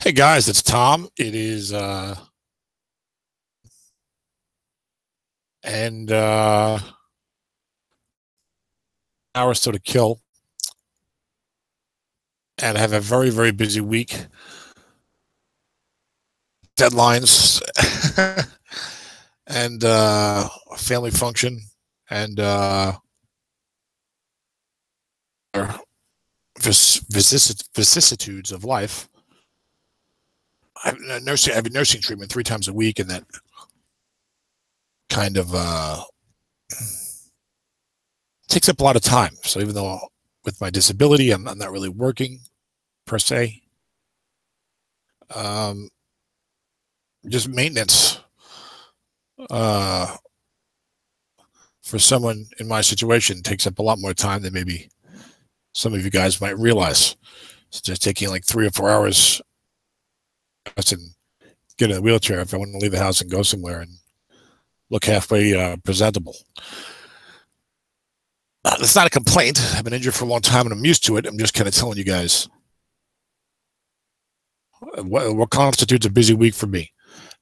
Hey guys, it's Tom. It is and hour or so to kill, and I have a very, very busy week. Deadlines and family function and vicissitudes of life. I have nursing treatment 3 times a week, and that kind of takes up a lot of time. So even though with my disability, I'm not really working per se. Just maintenance for someone in my situation takes up a lot more time than maybe some of you guys might realize. It's just taking like 3 or 4 hours and get in a wheelchair if I want to leave the house and go somewhere and look halfway presentable. That's not a complaint. I've been injured for a long time and I'm used to it. I'm just kind of telling you guys what constitutes a busy week for me.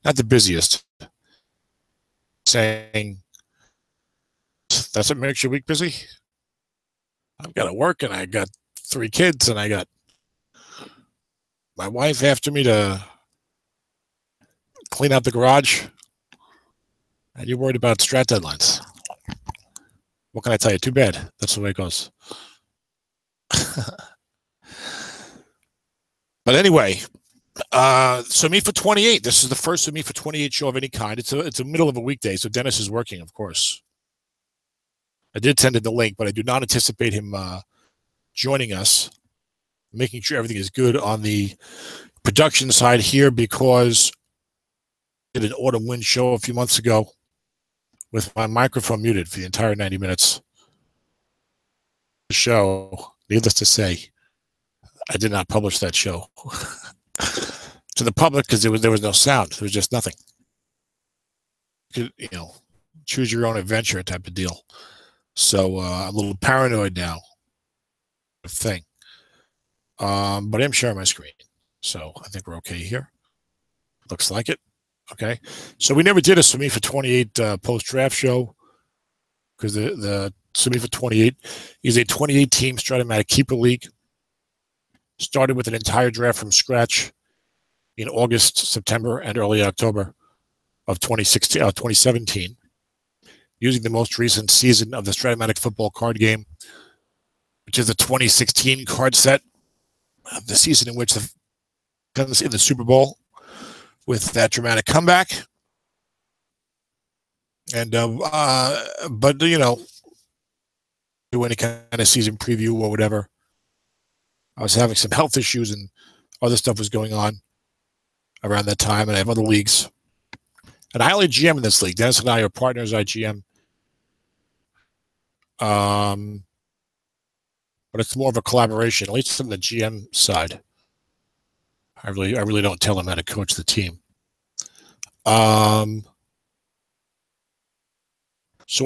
Not the busiest. Saying that's what makes your week busy. I've got to work and I got 3 kids and I got my wife after me to clean out the garage. And you're worried about strat deadlines. What can I tell you? Too bad. That's the way it goes. But anyway, SOMIFA 28. This is the first SOMIFA 28 show of any kind. It's the middle of a weekday, so Dennis is working, of course. I did send in the link, but I do not anticipate him joining us, making sure everything is good on the production side here, because I did an autumn wind show a few months ago with my microphone muted for the entire 90 minutes. The show, needless to say, I did not publish that show to the public because there was no sound. There was just nothing. You know, choose your own adventure type of deal. So I'm a little paranoid now. Thing, but I'm sharing my screen, so I think we're okay here. Looks like it. Okay, so we never did a SOMIFA 28 post-draft show because the SOMIFA 28 is a 28-team Strat-O-Matic keeper league. Started with an entire draft from scratch in August, September, and early October of 2017, using the most recent season of the Strat-O-Matic football card game, which is the 2016 card set, the season in which the Guns in the Super Bowl with that dramatic comeback. And but you know, do any kind of season preview or whatever. I was having some health issues and other stuff was going on around that time, and I have other leagues. And I only GM in this league. Dennis and I are partners. I GM. But it's more of a collaboration, at least on the GM side. I really don't tell him how to coach the team. So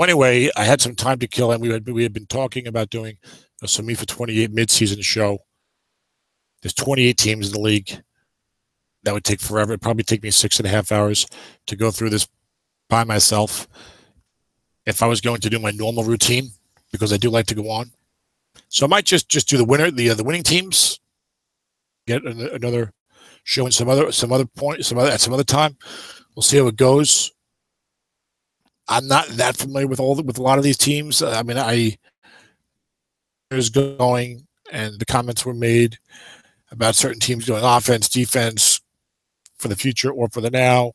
anyway, I had some time to kill, and we had been talking about doing a SOMIFA 28 mid-season show. There's 28 teams in the league. That would take forever. It'd probably take me 6.5 hours to go through this by myself. If I was going to do my normal routine, because I do like to go on. So I might just do the winner, the winning teams. Get another show in some other time. We'll see how it goes. I'm not that familiar with a lot of these teams. I mean, there's going, and the comments were made about certain teams going offense, defense for the future or for the now.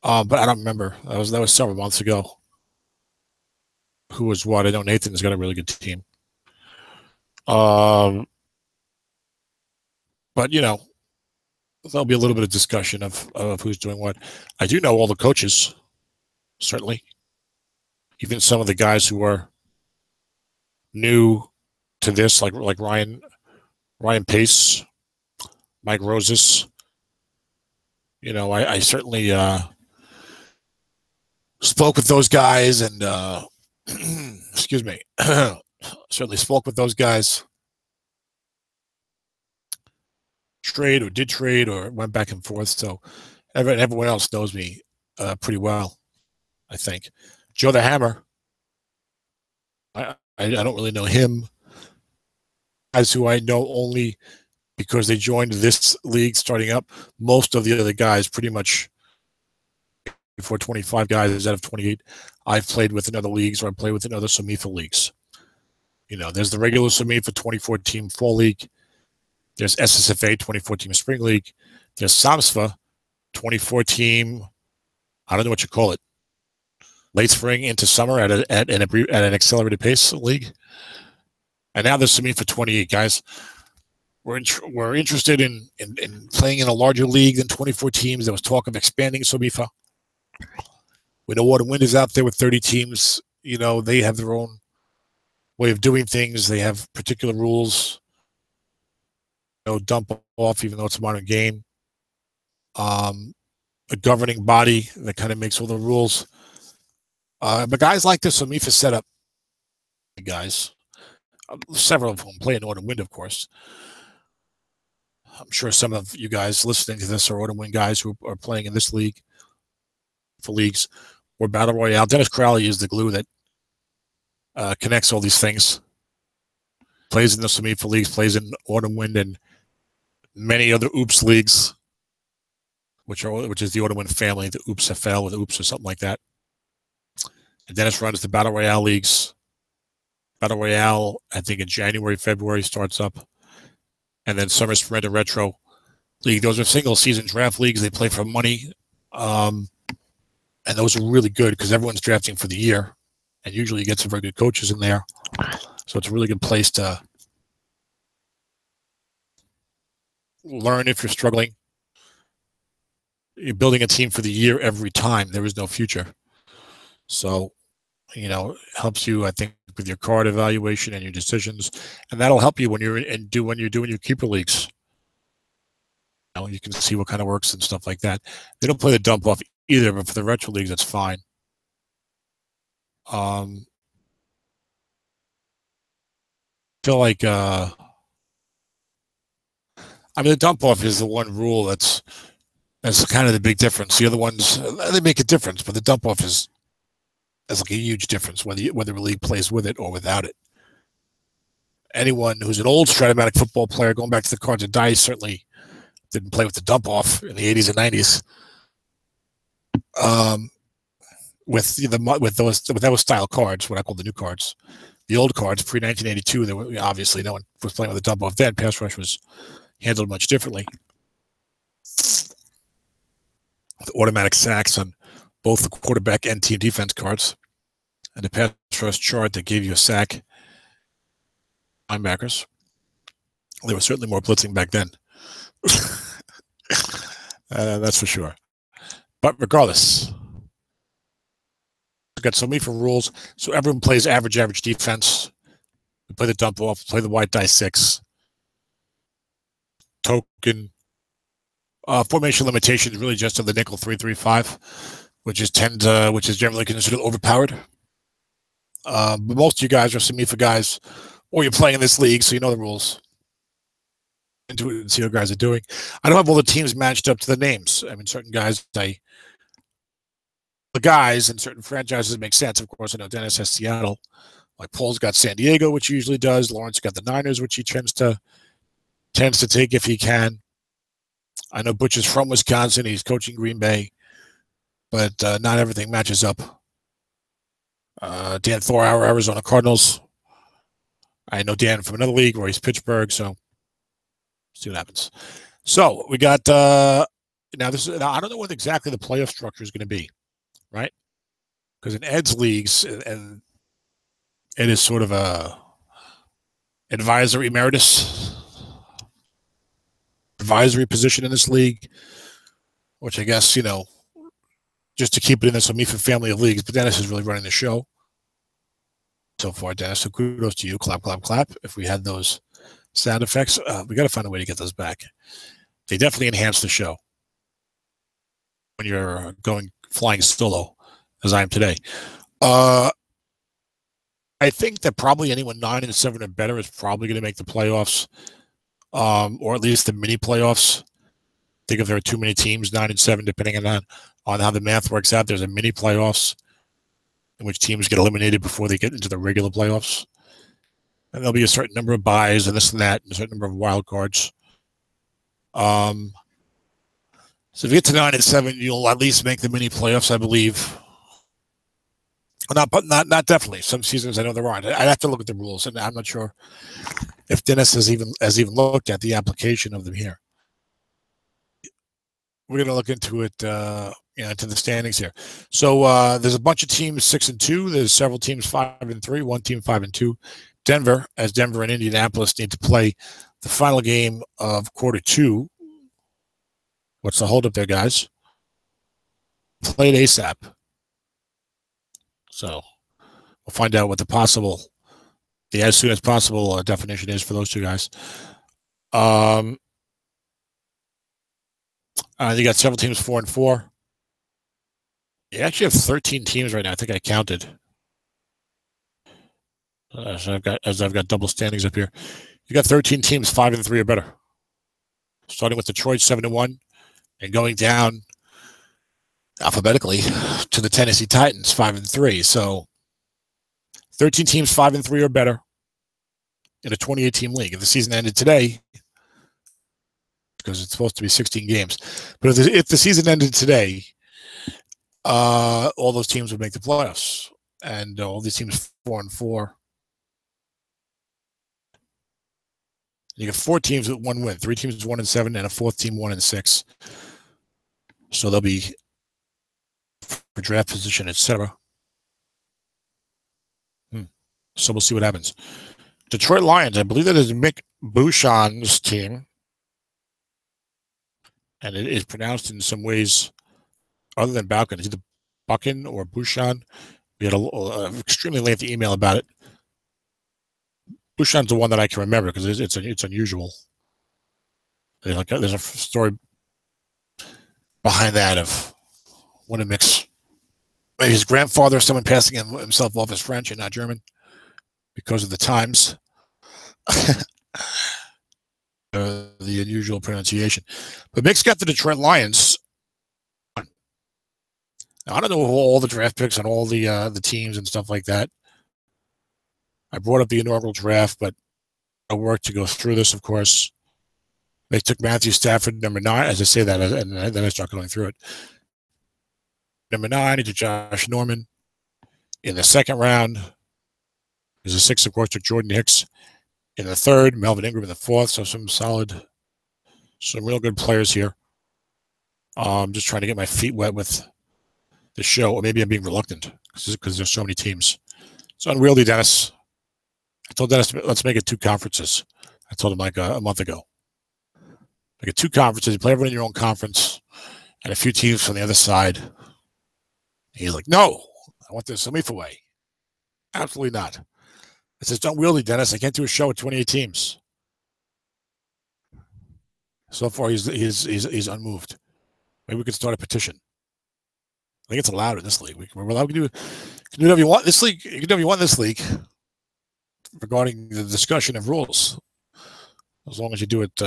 But I don't remember. That was several months ago. Who was what? I know Nathan's got a really good team. But you know, there'll be a little bit of discussion of who's doing what. I do know all the coaches, certainly. Even some of the guys who are new to this, like Ryan Pace, Mike Rosas. You know, I certainly spoke with those guys and excuse me, certainly spoke with those guys trade or did trade or went back and forth. So everyone else knows me pretty well, I think. Joe the Hammer, I don't really know him. Guys who I know only because they joined this league starting up. Most of the other guys, pretty much before 25 guys out of 28, I've played with in other leagues or I've played with in other SOMIFA leagues. You know, there's the regular SOMIFA 24-team fall league. There's SSFA 24-team spring league. There's SOMIFA 24-team. I don't know what you call it. Late spring into summer at an accelerated pace league. And now there's SOMIFA 28, guys. We're interested in playing in a larger league than 24 teams. There was talk of expanding SOMIFA. We know Autumn Wind is out there with 30 teams. You know, they have their own way of doing things. They have particular rules. You know, dump off, even though it's a modern game. A governing body that kind of makes all the rules. But guys like the SOMIFA setup, guys, several of whom play in Autumn Wind, of course. I'm sure some of you guys listening to this are Autumn Wind guys who are playing in this league, for leagues, or Battle Royale. Dennis Crowley is the glue that connects all these things. Plays in the SOMIFA leagues, plays in Autumn Wind and many other Oops leagues, which is the Autumn Wind family, the Oops FL with Oops or something like that. And Dennis runs the Battle Royale leagues. Battle Royale, I think in January, February starts up. And then Summer Sprint and Retro League. Those are single season draft leagues. They play for money. And those are really good because everyone's drafting for the year. And usually you get some very good coaches in there. So it's a really good place to learn if you're struggling. You're building a team for the year every time. There is no future. So, you know, it helps you, I think, with your card evaluation and your decisions. And that'll help you when you're doing your keeper leagues. You know, you can see what kind of works and stuff like that. They don't play the dump off either, but for the retro leagues, that's fine. Feel like I mean, the dump off is the one rule that's kind of the big difference. The other ones, they make a difference, but the dump off is like a huge difference whether a league plays with it or without it. Anyone who's an old Strat-O-Matic football player, going back to the cards and dice, certainly didn't play with the dump off in the 80s and 90s. With those style cards, what I call the new cards, the old cards pre 1982, there were, obviously no one was playing with the dump off then. Pass rush was handled much differently. With automatic sacks on both the quarterback and team defense cards, and the pass rush chart that gave you a sack. Linebackers. There was certainly more blitzing back then. That's for sure. But regardless, we've got so many different rules. So everyone plays average defense. We play the dump off, play the white die 6. Token. Formation limitations really just of the nickel 3-3-5, which is generally considered overpowered. But most of you guys are SOMIFA guys, or you're playing in this league, so you know the rules. Into it and see what guys are doing. I don't have all the teams matched up to the names. I mean, certain guys, the guys in certain franchises make sense. Of course, I know Dennis has Seattle. Like Paul's got San Diego, which he usually does. Lawrence got the Niners, which he tends to take if he can. I know Butch is from Wisconsin. He's coaching Green Bay, but not everything matches up. Dan Thorauer, Arizona Cardinals. I know Dan from another league where he's Pittsburgh, so see what happens. So we got now I don't know what exactly the playoff structure is going to be, right? Because in Ed's leagues, and Ed is sort of a advisory position in this league, which I guess, you know, just to keep it in the SOMIFA family of leagues. But Dennis is really running the show so far, Dennis. So kudos to you. Clap, clap, clap. If we had those sound effects, we got to find a way to get those back. They definitely enhance the show when you're flying solo, as I am today. I think that probably anyone 9-7 or better is probably going to make the playoffs. or at least the mini playoffs. Think if there are too many teams, 9 and 7, depending on how the math works out. There's a mini playoffs in which teams get eliminated before they get into the regular playoffs. And there'll be a certain number of buys and this and that, and a certain number of wild cards. So if you get to 9 and 7, you'll at least make the mini playoffs, I believe. Not definitely. Some seasons I know there aren't. I'd have to look at the rules, and I'm not sure if Dennis has even looked at the application of them here. We're going to look into it, into the standings here. So there's a bunch of teams 6 and 2. There's several teams 5 and 3. One team 5 and 2. Denver and Indianapolis need to play the final game of quarter 2. What's the holdup there, guys? Play it ASAP. So we'll find out what the as soon as possible definition is for those two guys. You got several teams 4 and 4. You actually have 13 teams right now. I think I counted. So I've got double standings up here. You got 13 teams 5 and 3 or better. Starting with Detroit 7 and 1, and going down alphabetically to the Tennessee Titans 5 and 3. So 13 teams 5 and 3 or better in a 28-team league. If the season ended today, because it's supposed to be 16 games, but if the season ended today, all those teams would make the playoffs, and all these teams 4 and 4. You get 4 teams with 1 win, 3 teams 1 and 7, and a 4th team 1 and 6. So they'll be for draft position, etc. So we'll see what happens. Detroit Lions, I believe that is Mick Bouchon's team, and it is pronounced in some ways other than Balkan. It's either Buchan or Bouchon. We had an extremely lengthy email about it. Bouchon's the one that I can remember because it's unusual. There's a story behind that of one of Mick's, maybe his grandfather, someone passing himself off as French and not German because of the times. The unusual pronunciation. But Mick's got the Detroit Lions. Now, I don't know all the draft picks on all the teams and stuff like that. I brought up the inaugural draft, but I worked to go through this, of course. They took Matthew Stafford, number 9, as I say that, and then I start going through it. Number 9 into Josh Norman. In the 2nd round, there's a 6th, of course, took Jordan Hicks. In the 3rd, Melvin Ingram in the 4th. So some real good players here. I'm just trying to get my feet wet with the show, or maybe I'm being reluctant because there's so many teams. It's unwieldy, Dennis. I told Dennis, let's make it 2 conferences. I told him like a month ago. Make it 2 conferences. You play everyone in your own conference, and a few teams from the other side. And he's like, no, I want the SOMIFA way. Absolutely not. I says, don't wieldy, Dennis. I can't do a show with 28 teams. So far, he's unmoved. Maybe we could start a petition. I think it's allowed in this league. We're allowed to do whatever you want. This league, you can do whatever you want in this league regarding the discussion of rules, as long as you do it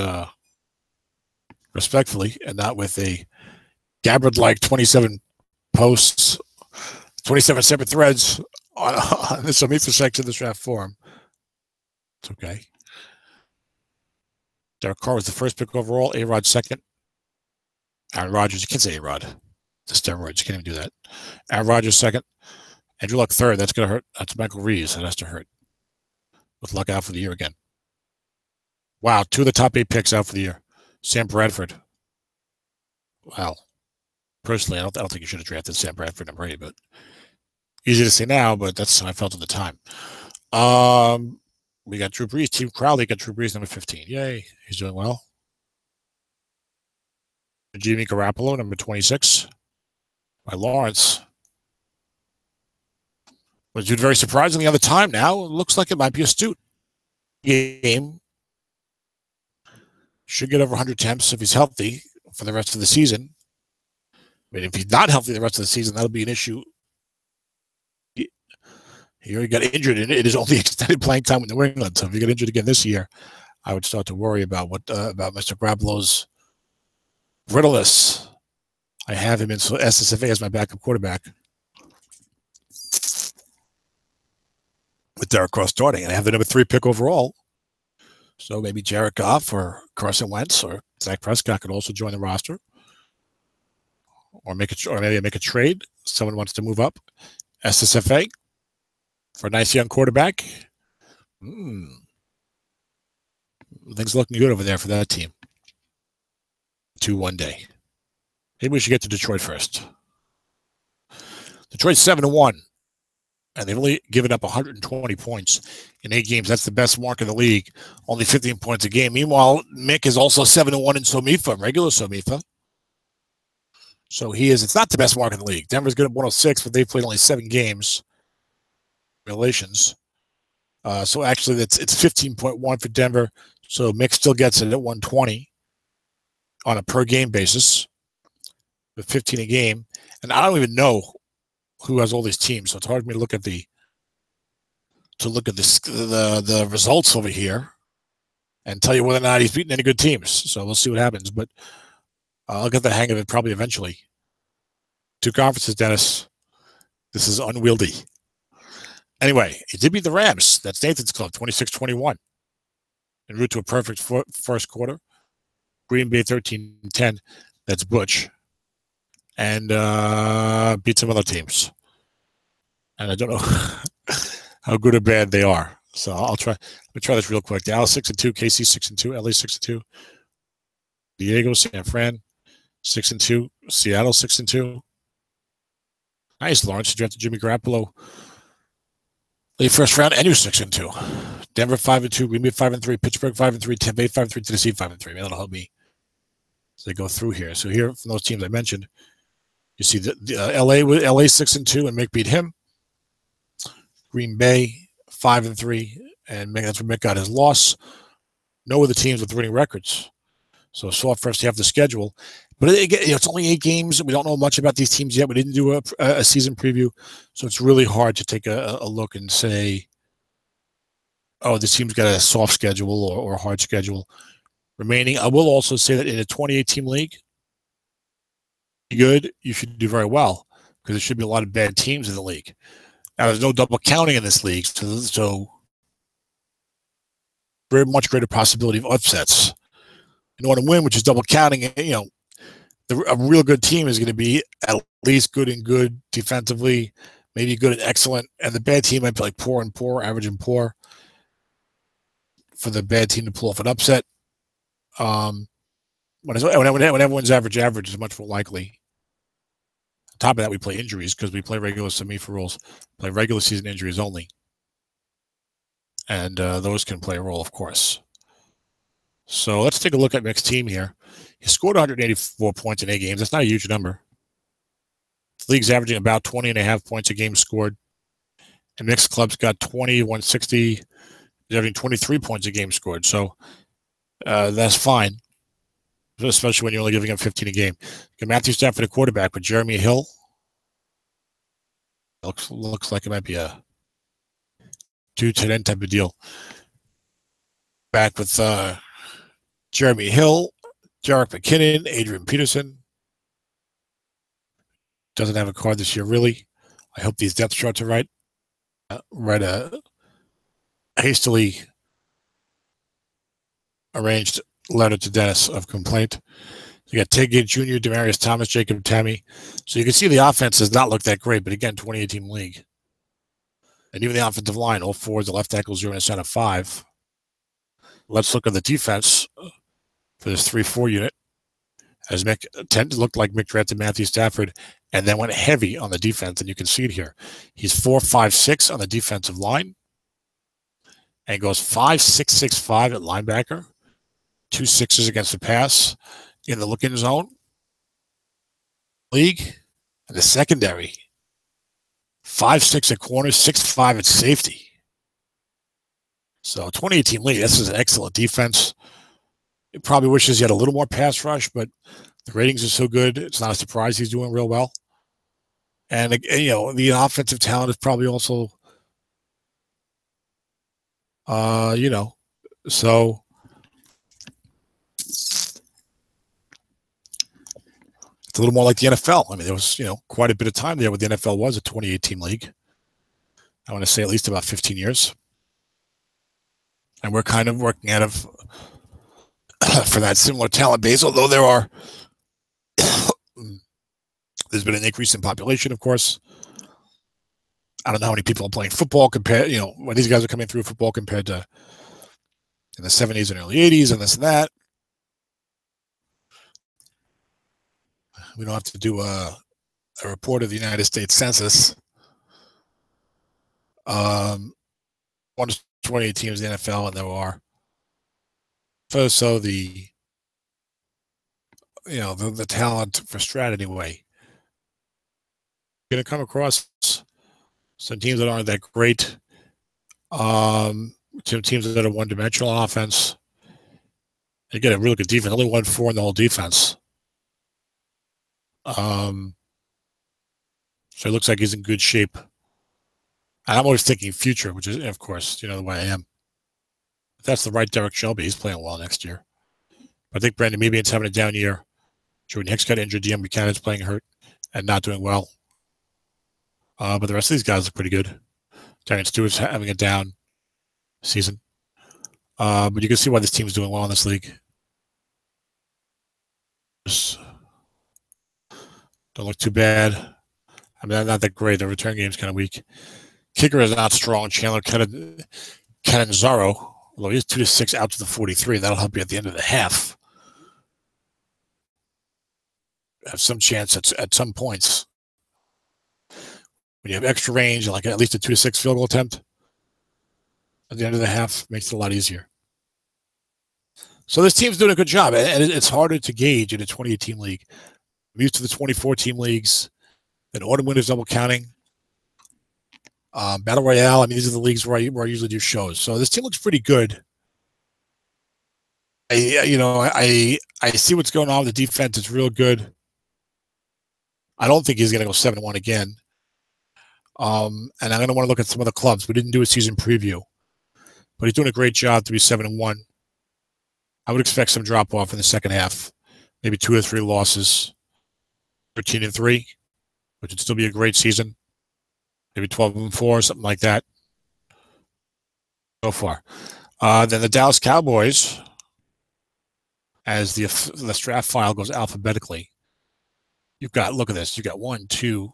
respectfully and not with a Gabbard-like 27 posts, 27 separate threads on the SOMIFA section of the draft forum. It's okay. Derek Carr was the 1st pick overall. A-Rod 2nd. Aaron Rodgers, you can't say A-Rod. The steroids, you can't even do that. Aaron Rodgers 2nd. Andrew Luck 3rd. That's going to hurt. That's Michael Reeves. That has to hurt. With Luck out for the year again. Wow, 2 of the top 8 picks out for the year. Sam Bradford. Wow. Personally, I don't think you should have drafted Sam Bradford number 8, but easy to say now, but that's how I felt at the time. We got Drew Brees. Team Crowley got Drew Brees number 15. Yay. He's doing well. Jimmy Garoppolo, number 26. By Lawrence. Was doing very surprisingly on the time now. It looks like it might be astute. Game. Should get over 100 attempts if he's healthy for the rest of the season. I mean, if he's not healthy the rest of the season, that'll be an issue. He already got injured, and it is only extended playing time with New England. So if he got injured again this year, I would start to worry about about Mr. Garoppolo's brittleness. I have him in SSFA as my backup quarterback with Derek Carr starting, and I have the number 3 pick overall. So maybe Jared Goff or Carson Wentz or Dak Prescott could also join the roster, or maybe make a trade. Someone wants to move up SSFA for a nice young quarterback. Things looking good over there for that team. 2-1 day. Maybe we should get to Detroit first. Detroit's 7-1, and they've only given up 120 points in 8 games. That's the best mark in the league. Only 15 points a game. Meanwhile, Mick is also 7-1 in SOMIFA, regular SOMIFA. So it's not the best mark in the league. Denver's good at 106, but they've played only 7 games. Relations. So actually, it's 15.1 for Denver. So Mick still gets it at 120 on a per game basis, with 15 a game. And I don't even know who has all these teams, so it's hard for me to look at the results over here and tell you whether or not he's beaten any good teams. So we'll see what happens, but I'll get the hang of it probably eventually. 2 conferences, Dennis. This is unwieldy. Anyway, he did beat the Rams. That's Nathan's club, 26-21. En route to a perfect first quarter. Green Bay 13-10. That's Butch. And beat some other teams. And I don't know how good or bad they are. So let me try this real quick. Dallas 6-2, KC 6-2, LA 6-2, Diego, San Fran 6-2, Seattle 6-2. Nice, Lawrence. You drafted Jimmy Garoppolo late first round, and you're 6-2. Denver 5-2, Green Bay 5-3, Pittsburgh 5-3, Tampa Bay 5-3, Tennessee 5-3. Maybe that'll help me as they go through here. So here, from those teams I mentioned, you see the LA 6-2, and Mick beat him. Green Bay 5-3, and that's where Mick got his loss. No other teams with winning records. So soft first half of the schedule. But it's only 8 games. We don't know much about these teams yet. We didn't do a season preview. So it's really hard to take a look and say, oh, this team's got a soft schedule or a hard schedule remaining. I will also say that in a 28-team league, you should do very well, because there should be a lot of bad teams in the league. Now, there's no double counting in this league, so very much greater possibility of upsets. In order to win, which is double counting, a real good team is going to be at least good and good defensively, maybe good and excellent, and the bad team might be like poor and poor, average and poor. For the bad team to pull off an upset, when everyone's average is much more likely. On top of that, we play injuries because we play regular SOMIFA rules, play regular season injuries only, and those can play a role, of course. So let's take a look at Mick's team here. He scored 184 points in 8 games. That's not a huge number. The league's averaging about 20.5 points a game scored. And Mick's club's got 20, 160. He's averaging 23 points a game scored. So that's fine, especially when you're only giving up 15 a game. Got Matthew Stafford at quarterback with Jeremy Hill. Looks like it might be a 2-10 type of deal. Back with Jeremy Hill, Jerick McKinnon, Adrian Peterson. Doesn't have a card this year, really. I hope these depth charts are right. Write a hastily arranged letter to Dennis of complaint. You got Ted Ginn Jr., Demaryius Thomas, Jacob Tammy. So you can see the offense does not look that great, but again, 28-team league. And even the offensive line, all 4s, the left tackle 0 and a center 5. Let's look at the defense for this 3-4 unit. As Mick looked like Mick drafted Matthew Stafford and then went heavy on the defense, and you can see it here. He's 4-5-6 on the defensive line and goes 5-6-6-5 at linebacker. 2 6s against the pass in the look-in zone. League and the secondary. 5-6 at corner, 6-5 at safety. So 28-team league. This is an excellent defense. It probably wishes he had a little more pass rush, but the ratings are so good. It's not a surprise he's doing real well. And the offensive talent is probably also, so It's a little more like the NFL. I mean, there was, quite a bit of time there where the NFL was a 28-team league. I want to say at least about 15 years. And we're kind of working out of for that similar talent base, although there's been an increase in population, of course. I don't know how many people are playing football compared, when these guys are coming through football compared to in the 70s and early 80s and this and that. We don't have to do a report of the United States Census. 128 teams in the NFL, and there are. So the talent for Strat anyway. You're going to come across some teams that aren't that great. Some teams that are one-dimensional on offense. They get a really good defense. Only 1-4 in the whole defense. So it looks like he's in good shape. And I'm always thinking future, which is, of course, the way I am. If that's the right Derek Shelby, he's playing well next year. But I think Brandon Meebian's having a down year. Jordan Hicks got injured. DM Buchanan's playing hurt and not doing well. But the rest of these guys look pretty good. Darian Stewart's having a down season. But you can see why this team's doing well in this league. Just don't look too bad. I mean, not that great. The return game's kind of weak. Kicker is not strong. Chandler Catanzaro, although he's 2-6 out to the 43. That'll help you at the end of the half. Have some chance at some points. When you have extra range, like at least a 2-6 field goal attempt at the end of the half, makes it a lot easier. So this team's doing a good job, and it's harder to gauge in a 28-team league. I'm used to the 24-team leagues, and autumn winners double counting. Battle Royale, I mean, these are the leagues where I usually do shows. So this team looks pretty good. I see what's going on with the defense. It's real good. I don't think he's going to go 7-1 again. And I'm going to want to look at some of the clubs. We didn't do a season preview, but he's doing a great job to be 7-1. I would expect some drop off in the second half, maybe 2 or 3 losses, 13-3, which would still be a great season. Maybe 12-4, something like that. So far. Then the Dallas Cowboys, as the Strat file goes alphabetically, you've got, look at this, you've got 1, 2,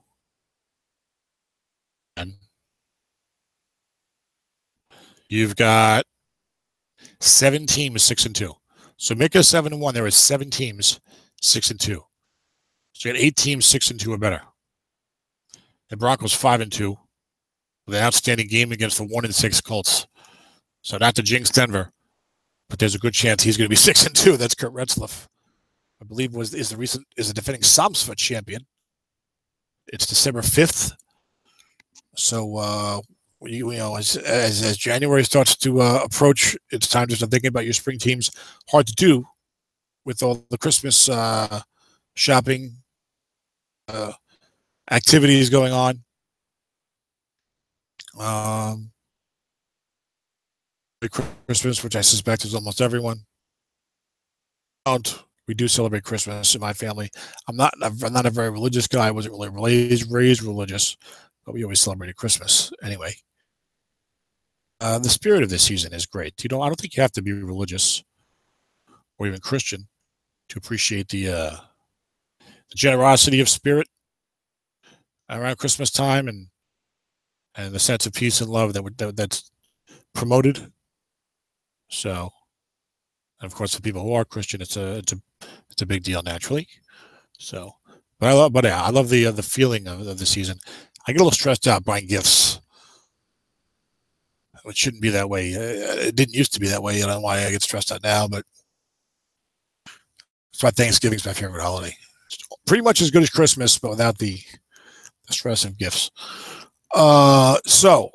and you've got 7 teams 6-2. So make it 7-1. There are 7 teams 6-2. So you got 8 teams 6-2 or better. The Broncos 5-2 with an outstanding game against the 1-6 Colts. So not to jinx Denver, but there's a good chance he's going to be 6-2. That's Kurt Retzlaff. I believe is the defending SOMIFA champion. It's December 5th. So as January starts to approach, it's time to start thinking about your spring teams. Hard to do with all the Christmas shopping activities going on. Christmas, which I suspect is almost everyone. We do celebrate Christmas in my family. I'm not a very religious guy. I wasn't really raised religious, but we always celebrated Christmas anyway. The spirit of this season is great. I don't think you have to be religious or even Christian to appreciate the generosity of spirit around Christmas time and the sense of peace and love that's promoted. So, and of course, for people who are Christian, it's a big deal naturally. So, but I love the feeling of the season. I get a little stressed out buying gifts. It shouldn't be that way. It didn't used to be that way. I don't know why I get stressed out now, but that's why Thanksgiving's my favorite holiday. It's pretty much as good as Christmas, but without the stress of gifts. So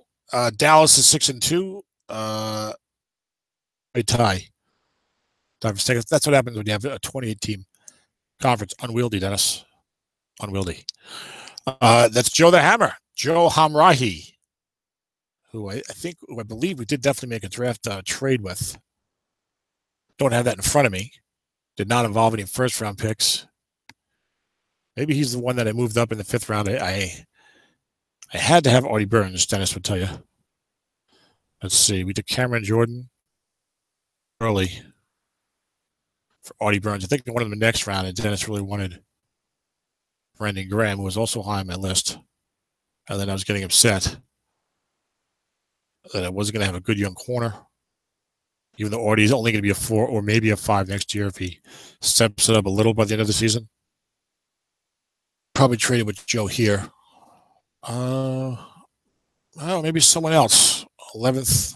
Dallas is 6-2. A tie. That's what happens when you have a 28-team conference. Unwieldy, Dennis. Unwieldy. That's Joe the Hammer. Joe Hamrahi, who I believe we did definitely make a draft trade with. Don't have that in front of me. Did not involve any first-round picks. Maybe he's the one that I moved up in the 5th round. I had to have Artie Burns, Dennis would tell you. Let's see. We took Cameron Jordan early for Artie Burns. I think one of them the next round, and Dennis really wanted Brandon Graham, who was also high on my list. And then I was getting upset that I wasn't going to have a good young corner, even though Artie's only going to be a 4 or maybe a 5 next year if he steps it up a little by the end of the season. Probably traded with Joe here. Maybe someone else. 11th.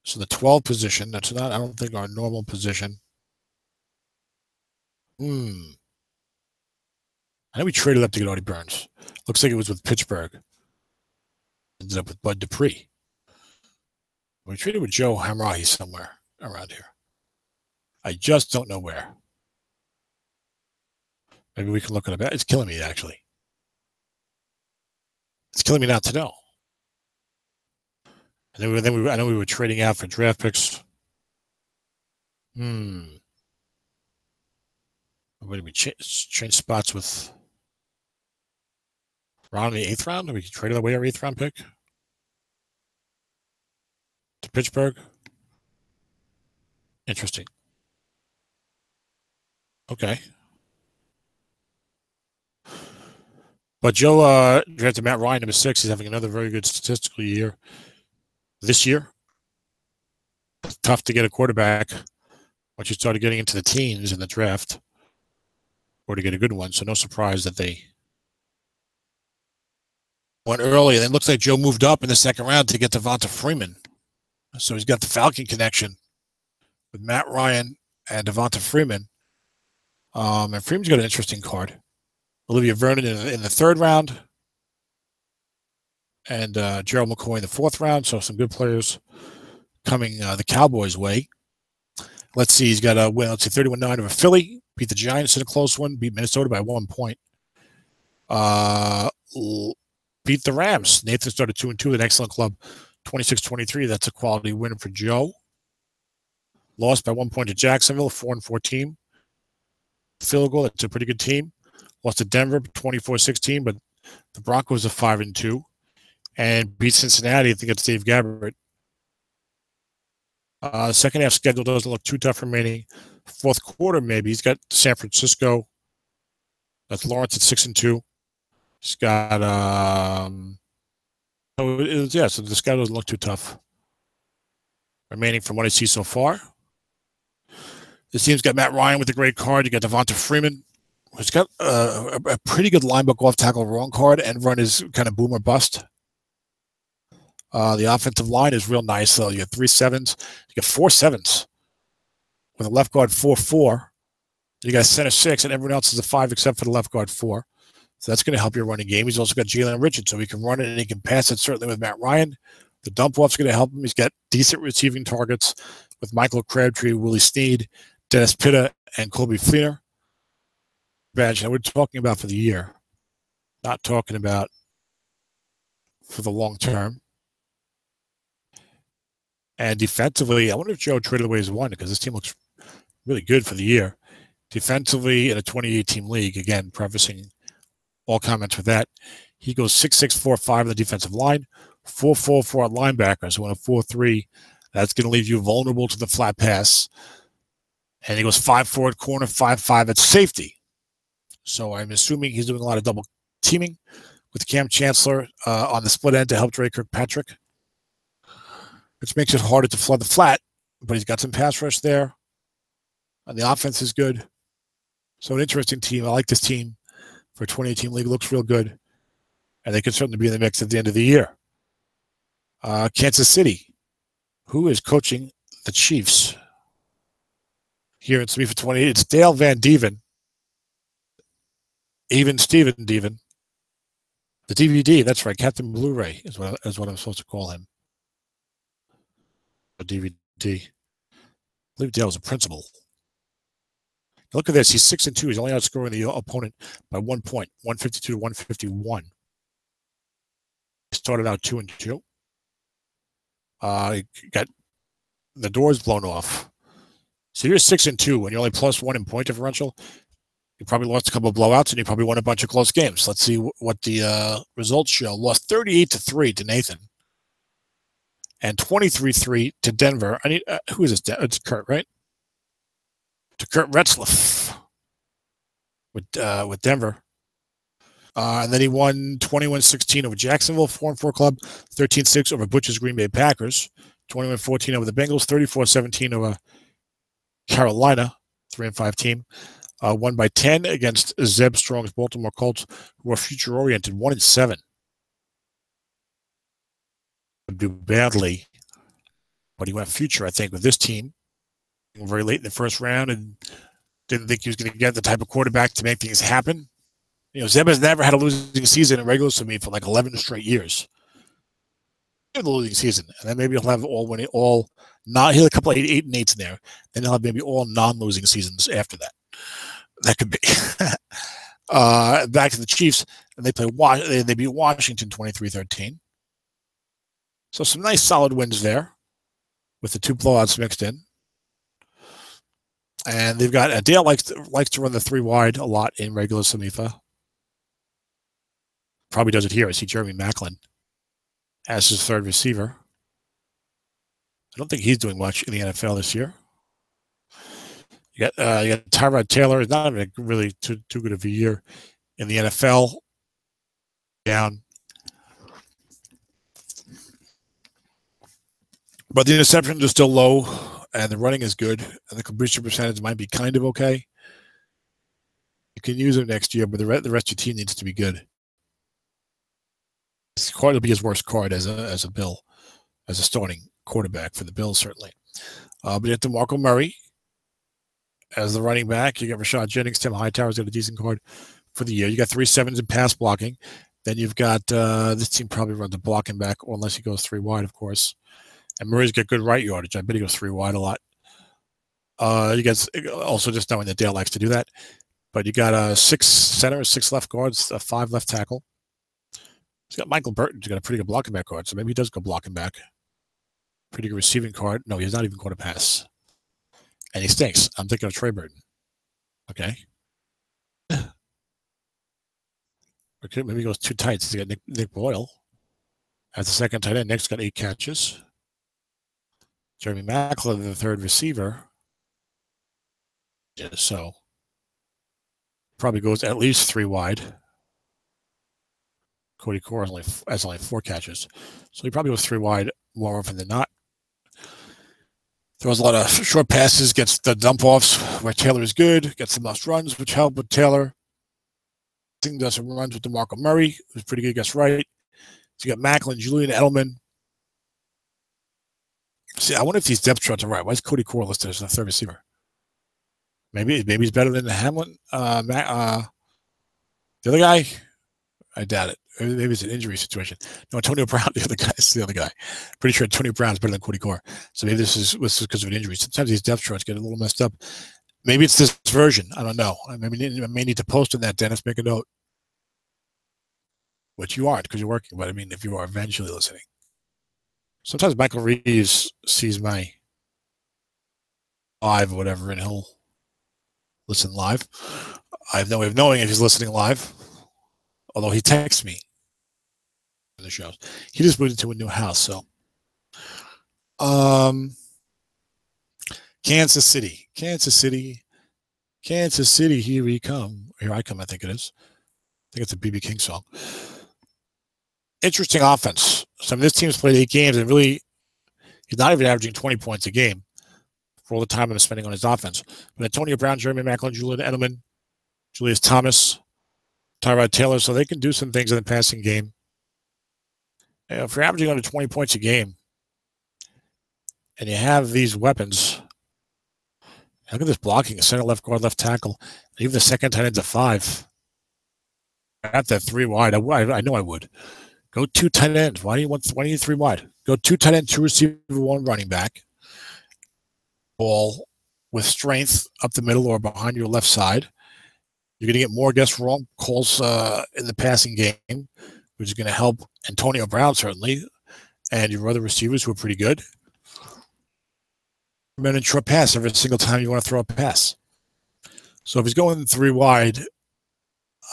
So the 12th position. That's not, I don't think, our normal position. I know we traded up to get Artie Burns. Looks like it was with Pittsburgh. Ended up with Bud Dupree. We traded with Joe Hamrahi somewhere around here. I just don't know where. Maybe we can look at it. It's killing me, actually. It's killing me not to know. And then I know we were trading out for draft picks. What did we change spots with Ron in the 8th round? Did we trade away our 8th round pick to Pittsburgh? Interesting. Okay. But Joe drafted Matt Ryan, number 6. He's having another very good statistical year this year. It's tough to get a quarterback once you started getting into the teens in the draft, or to get a good one. So no surprise that they went early. And it looks like Joe moved up in the 2nd round to get Devonta Freeman. So he's got the Falcon connection with Matt Ryan and Devonta Freeman. And Freeman's got an interesting card. Olivia Vernon in the 3rd round, and Gerald McCoy in the 4th round. So some good players coming the Cowboys' way. Let's see. He's got a win. Let's see, 31-9 over Philly. Beat the Giants in a close one. Beat Minnesota by 1 point. Beat the Rams. Nathan started 2-2 with an excellent club. 26-23. That's a quality win for Joe. Lost by 1 point to Jacksonville. 4-4 team. Field goal. That's a pretty good team. Lost to Denver, 24-16, but the Broncos are 5-2, and beat Cincinnati. I think it's Dave Gabbert. The second half schedule doesn't look too tough remaining. 4th quarter, maybe. He's got San Francisco. That's Lawrence at 6-2. He's got so the schedule doesn't look too tough remaining from what I see so far. This team's got Matt Ryan with a great card. You got Devonta Freeman, who's got a pretty good linebacker off tackle wrong card, and run is kind of boom or bust. The offensive line is real nice, though. You have 3 7s. You got 4 7s with a left guard 4-4. You got a center 6, and everyone else is a 5 except for the left guard 4. So that's going to help your running game. He's also got Jalen Richards, so he can run it and he can pass it, certainly with Matt Ryan. The dump off's going to help him. He's got decent receiving targets with Michael Crabtree, Willie Snead, Dennis Pitta, and Colby Fleener. Badge that we're talking about for the year, not talking about for the long term. And defensively, I wonder if Joe traded away his 1, because this team looks really good for the year. Defensively, in a 28-team league, again, prefacing all comments with that, he goes 6'6", 4'5" on the defensive line, 4'4" at linebacker, so on a 4-3, that's going to leave you vulnerable to the flat pass. And he goes 5'4" at corner, 5'5" at safety. So I'm assuming he's doing a lot of double teaming with Cam Chancellor on the split end to help Dre Kirkpatrick, which makes it harder to flood the flat, but he's got some pass rush there, and the offense is good. So an interesting team. I like this team for a 28-team league. It looks real good, and they can certainly be in the mix at the end of the year. Kansas City, who is coaching the Chiefs here in SOMIFA 28. It's Dale Van Deven. Even Steven Deven. The DVD, that's right, Captain Blu-ray is what I'm supposed to call him. A DVD. I believe Dale was a principal. Now look at this. He's 6-2. He's only outscoring the opponent by 1 point, 152 to 151. He started out 2-2. He got the doors blown off. So you're 6-2, and you're only +1 in point differential. You probably lost a couple of blowouts, and you probably won a bunch of close games. Let's see what the results show. Lost 38-3 to Nathan, and 23-3 to Denver. I need who is this? It's Kurt, right? To Kurt Retzlaff with Denver. And then he won 21-16 over Jacksonville, 4-4 club, 13-6 over Butch's Green Bay Packers, 21-14 over the Bengals, 34-17 over Carolina, 3-5 team. Won by 10 against Zeb Strong's Baltimore Colts, who are future-oriented, 1-7. Do badly, but he went future, I think, with this team. Very late in the first round, and didn't think he was going to get the type of quarterback to make things happen. You know, Zeb has never had a losing season in regular season for like 11 straight years. The losing season, and then maybe he'll have he'll have a couple of 8-8s in there. Then he'll have maybe all non-losing seasons after that. That could be. Back to the Chiefs, and they beat Washington 23-13. So some nice solid wins there, with the 2 blowouts mixed in. And they've got Dale likes to run the 3 wide a lot in regular SOMIFA. Probably does it here. I see Jeremy Maclin as his 3rd receiver. I don't think he's doing much in the NFL this year. You got Tyrod Taylor. Is not having a really too good of a year in the NFL. Down. But the interceptions are still low, and the running is good, and the completion percentage might be kind of okay. You can use him next year, but the rest of your team needs to be good. This card will be his worst card as a Bill, as a starting quarterback for the Bills, certainly. But you have DeMarco Murray as the running back. You got Rashad Jennings. Tim Hightower's got a decent card for the year. You got 3 7s in pass blocking. Then you've got this team probably runs the blocking back, or unless he goes 3 wide, of course. And Murray's got good right yardage. I bet he goes 3 wide a lot. You guys also just knowing that Dale likes to do that. But you got 6 center, 6 left guards, 5 left tackle. He's got Michael Burton. He's got a pretty good blocking back card, so maybe he does go blocking back. Pretty good receiving card. No, he's not even caught a pass. And he stinks. I'm thinking of Trey Burton. Okay. Maybe he goes 2 tights. He's got Nick Boyle as the 2nd tight end. Nick's got 8 catches. Jeremy Maclin, the 3rd receiver. Yeah, so probably goes at least 3 wide. Cody Core has only 4 catches. So he probably goes 3 wide more often than not. Throws a lot of short passes, gets the dump offs where Taylor is good, gets the most runs, which help with Taylor. Does some runs with DeMarco Murray, who's pretty good, gets right. So you got Maclin, Julian Edelman. See, I wonder if these depth charts are right. Why is Cody Core listed as the 3rd receiver? Maybe he's better than Hamlin. The other guy, I doubt it. Maybe it's an injury situation. No, Antonio Brown, the other guy, is the other guy. Pretty sure Antonio Brown is better than Cody Core. So maybe this is because of an injury. Sometimes these depth charts get a little messed up. Maybe it's this version. I don't know. I may need to post on that, Dennis. Make a note. Which you aren't because you're working. But I mean, if you are eventually listening. Sometimes Michael Reeves sees my live or whatever, and he'll listen live. I have no way of knowing if he's listening live. Although he texts me in the shows. He just moved into a new house, so. Kansas City, here we come. Here I come, I think it is. I think it's a B.B. King song. Interesting offense. So this team's played 8 games, and really, he's not even averaging 20 points a game for all the time I'm spending on his offense. But Antonio Brown, Jeremy Maclin, Julian Edelman, Julius Thomas, Tyrod Taylor, so they can do some things in the passing game. If you're averaging under 20 points a game, and you have these weapons, look at this blocking: a center, left guard, left tackle. Even the 2nd tight end's a 5. At that 3 wide, I know I would. Go 2 tight ends. Why do you 3 wide? Go 2 tight end, 2 receiver, 1 running back. Ball with strength up the middle or behind your left side. You're going to get more wrong calls in the passing game, which is going to help Antonio Brown, certainly, and your other receivers who are pretty good. And short pass every single time you want to throw a pass. So if he's going 3 wide,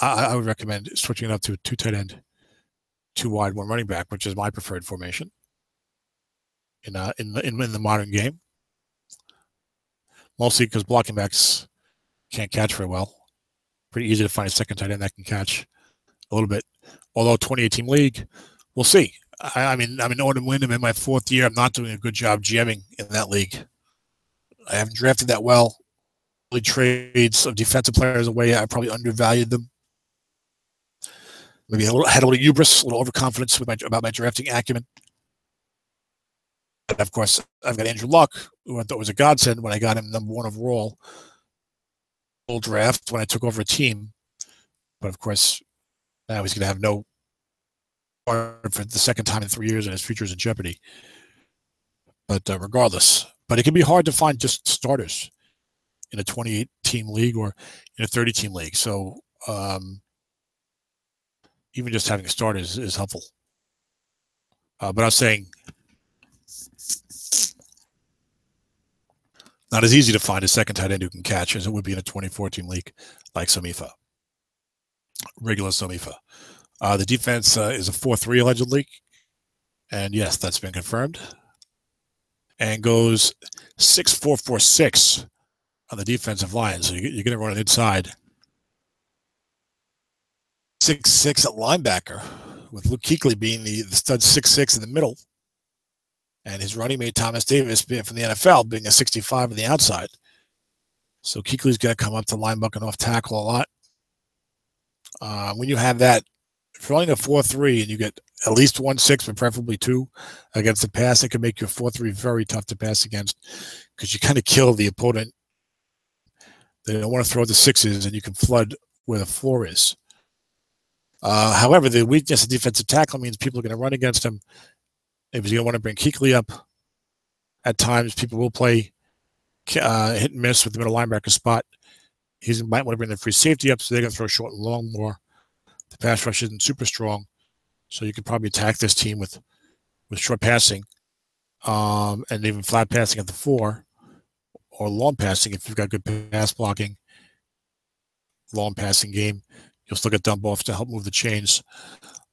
I would recommend switching it up to a 2 tight end, 2 wide, 1 running back, which is my preferred formation in the modern game. Mostly because blocking backs can't catch very well. Pretty easy to find a second tight end that can catch a little bit. Although 28-team league, we'll see. I'm in Autumn Wyndham in my 4th year. I'm not doing a good job GMing in that league. I haven't drafted that well. Really trades of defensive players away. I probably undervalued them. Maybe had a little hubris, a little overconfidence about my drafting acumen. And of course, I've got Andrew Luck, who I thought was a godsend when I got him number 1 overall. Full draft when I took over a team. But of course, now he's going to have no part for the second time in 3 years, and his future is in jeopardy. But regardless, but it can be hard to find just starters in a 28-team league or in a 30-team league. So even just having a start is helpful. But I was saying, not as easy to find a second tight end who can catch as it would be in a 24-team league like SOMIFA, regular SOMIFA. The defense is a 4-3 allegedly, and yes, that's been confirmed. And goes 6-4-4-6 on the defensive line, so you're going to run it inside. 6'6" at linebacker, with Luke Kuechly being the stud 6'6" in the middle, and his running mate Thomas Davis being from the NFL being a 65 on the outside. So Kuechly's going to come up to linebacker and off tackle a lot. When you have that, if you're running a 4-3 and you get at least 1-6, but preferably 2 against the pass, it can make your 4-3 very tough to pass against because you kind of kill the opponent. They don't want to throw the 6s, and you can flood where the floor is. However, the weakness of defensive tackle means people are going to run against him. If he's going to want to bring Kuechly up, at times people will play hit and miss with the middle linebacker spot. He might want to bring the free safety up, so they're going to throw short and long more. The pass rush isn't super strong, so you could probably attack this team with short passing and even flat passing at the 4 or long passing if you've got good pass blocking, long passing game. You'll still get dump offs to help move the chains.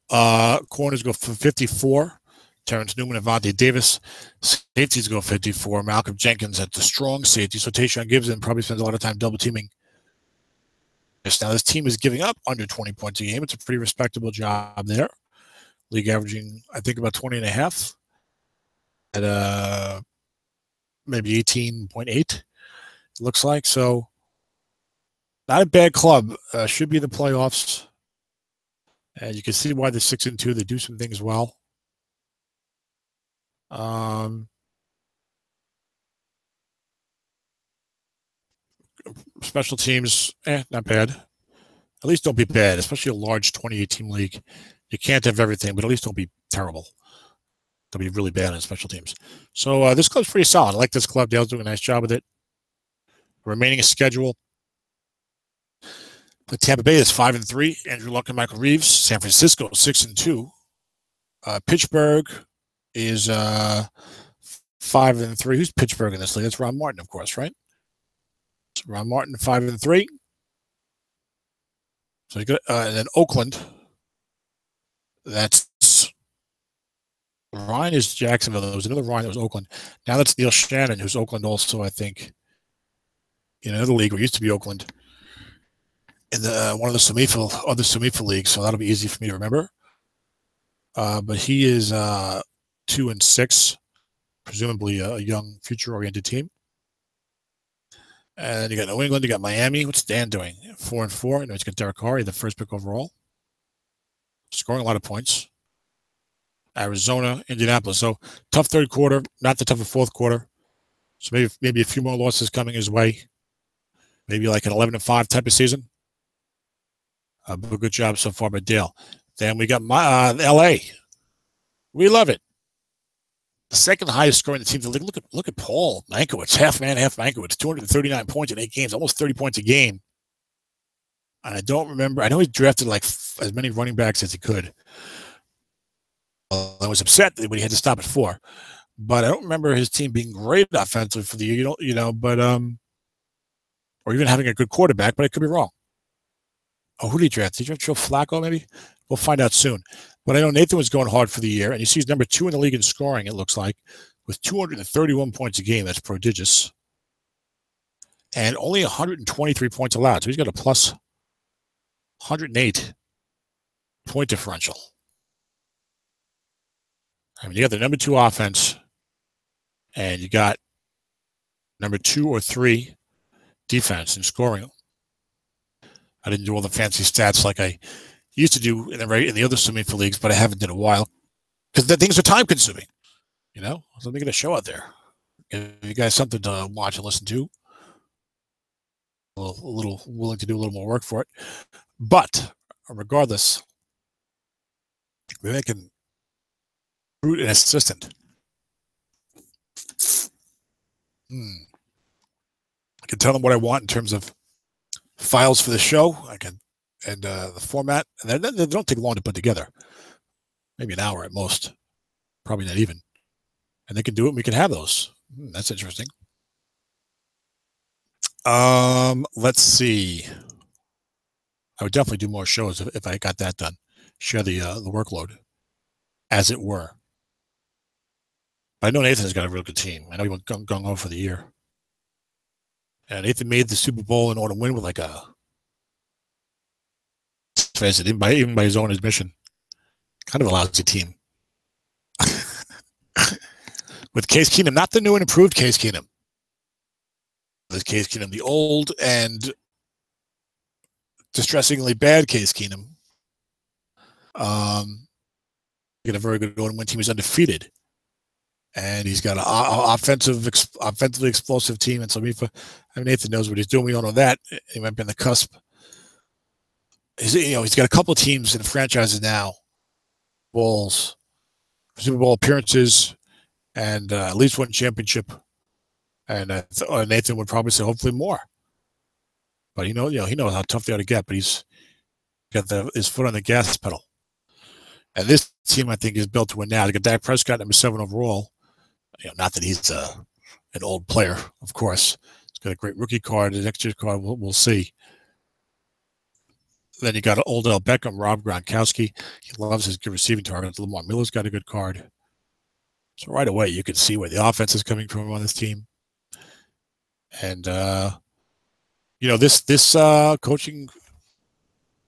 Corners go for 54. Terrence Newman and Vontae Davis. Safeties go 54. Malcolm Jenkins at the strong safety. So Tayshaun Gibson probably spends a lot of time double teaming. Now, this team is giving up under 20 points a game. It's a pretty respectable job there. League averaging, I think, about 20.5 at maybe 18.8, it looks like. So, not a bad club. Should be in the playoffs. And you can see why they're 6-2. They do some things well. Special teams, not bad. At least don't be bad, especially a large 28-team league. You can't have everything, but at least don't be terrible. Don't be really bad on special teams. So this club's pretty solid. I like this club. Dale's doing a nice job with it. Remaining schedule. The Tampa Bay is 5-3. Andrew Luck and Michael Reeves. San Francisco 6-2. Pittsburgh is 5-3. Who's Pittsburgh in this league? That's Ron Martin, of course, right? So Ron Martin 5-3. So you got and then Oakland. That's Ryan is Jacksonville. There was another Ryan that was Oakland. Now that's Neil Shannon, who's Oakland also, I think, in another league where it used to be Oakland. In the one of the other SOMIFA leagues, so that'll be easy for me to remember. But he is 2-6, presumably a young, future-oriented team. And you got New England, you got Miami. What's Dan doing? 4-4. And he's got Derek Carr, the first pick overall, scoring a lot of points. Arizona, Indianapolis. So tough third quarter, not the tougher fourth quarter. So maybe a few more losses coming his way. Maybe like an 11-5 type of season. But a good job so far by Dale. Then we got LA. We love it. The second highest scoring in the team. Look at Paul Mankiewicz, half man, half Mankiewicz, 239 points in 8 games, almost 30 points a game. And I don't remember. I know he drafted like as many running backs as he could. I was upset when he had to stop at 4, but I don't remember his team being great offensively for the year. But or even having a good quarterback, but I could be wrong. Oh, who did he draft? Did he draft Joe Flacco, maybe? We'll find out soon. But I know Nathan was going hard for the year, and you see he's number 2 in the league in scoring, it looks like, with 231 points a game. That's prodigious. And only 123 points allowed. So he's got a plus 108 point differential. I mean, you got the number 2 offense, and you got number 2 or 3 defense in scoring. I didn't do all the fancy stats like I used to do in the other SOMIFA leagues, but I haven't in a while because the things are time consuming. So let me get a show out there. Give you guys something to watch and listen to. A little willing to do a little more work for it. But regardless, maybe I can root an assistant. I can tell them what I want in terms of files for the show. I can, and the format, and they don't take long to put together. Maybe an hour at most. Probably not even. And they can do it. And we can have those. That's interesting. Let's see. I would definitely do more shows if I got that done. Share the workload, as it were. But I know Nathan's got a real good team. I know he went gung-ho for the year. And Nathan made the Super Bowl in order to win with like a, face it, even by his own admission, kind of a lousy team. With Case Keenum, not the new and improved Case Keenum. With Case Keenum, the old and distressingly bad Case Keenum. Got a very good win team. He's undefeated. And he's got an offensively explosive team in SOMIFA. I mean, Nathan knows what he's doing. We all know that. He might be on the cusp. He's got a couple of teams in the franchises now. Super Bowl appearances, and at least one championship. And Nathan would probably say hopefully more. But he knows how tough they are to get. But he's got his foot on the gas pedal. And this team, I think, is built to win now. They got Dak Prescott, number 7 overall. Not that he's an old player, of course. He's got a great rookie card. The next year's card, we'll see. Then you got Odell Beckham, Rob Gronkowski. He loves his good receiving targets. Lamar Miller's got a good card. So right away, you can see where the offense is coming from on this team. And, this coaching,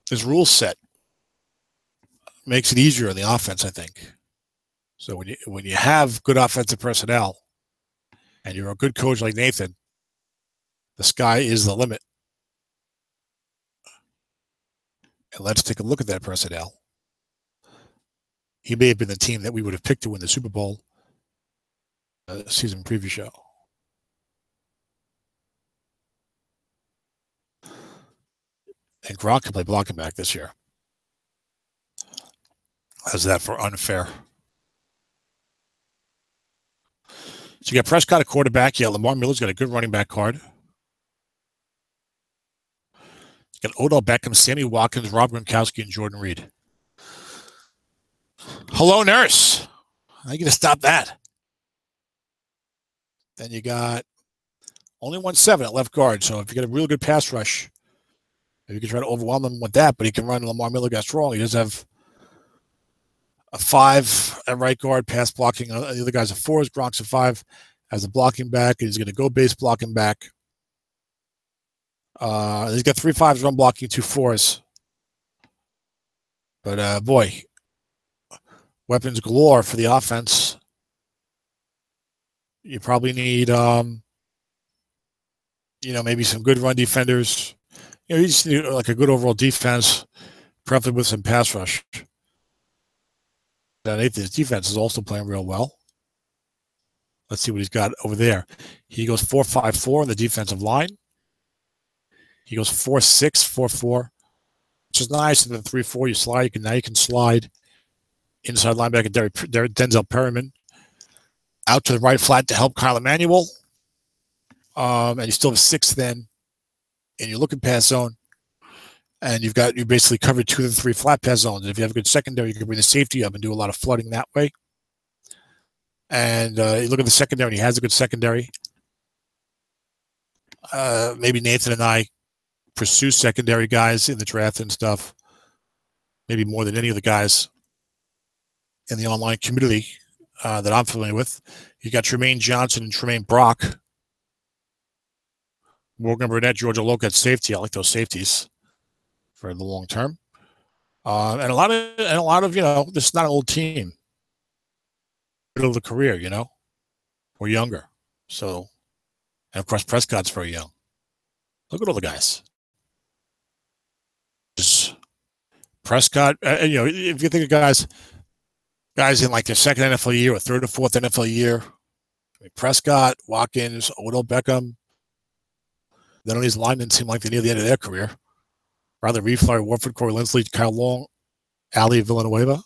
this rule set makes it easier on the offense, I think. So when you have good offensive personnel and you're a good coach like Nathan, the sky is the limit. And let's take a look at that personnel. He may have been the team that we would have picked to win the Super Bowl season preview show. And Gronk can play blocking back this year. How's that for unfair? So you got Prescott, a quarterback. Yeah, Lamar Miller's got a good running back card. You got Odell Beckham, Sammy Watkins, Rob Gronkowski, and Jordan Reed. Hello, nurse. How are you going to stop that? Then you got only 1-7 at left guard. So if you get a real good pass rush, maybe you can try to overwhelm him with that, but he can run. Lamar Miller got strong. He does have a 5 at right guard, pass blocking. The other guy's a 4. Gronk's a 5 as a blocking back. He's going to go base blocking back. He's got 3 5s run blocking, 2 4s. But boy, weapons galore for the offense. You probably need, maybe some good run defenders. You just need like a good overall defense, preferably with some pass rush. Nathan's defense is also playing real well. Let's see what he's got over there. He goes 4-5-4 on the defensive line. He goes 4-6, 4-4, which is nice. And then 3-4, you slide. Now you can slide inside linebacker Denzel Perryman out to the right flat to help Kyle Emanuel. And you still have 6 then in your looking pass zone. And you basically covered 2 of the 3 flat pass zones. And if you have a good secondary, you can bring the safety up and do a lot of flooding that way. And you look at the secondary, and he has a good secondary. Maybe Nathan and I pursue secondary guys in the draft and stuff. Maybe more than any of the guys in the online community that I'm familiar with. You got Tremaine Johnson and Tremaine Brock. Morgan Burnett, Georgia Loca at safety. I like those safeties for the long term. And a lot of, this is not an old team. Middle of the career, or younger. So, and of course, Prescott's very young. Look at all the guys. Just Prescott, if you think of guys in like their second NFL year or third or fourth NFL year, Prescott, Watkins, Odell Beckham, none of these linemen seem like they're near the end of their career. Rather, Reefler, Warford, Corey Linsley, Kyle Long, Ali Villanueva.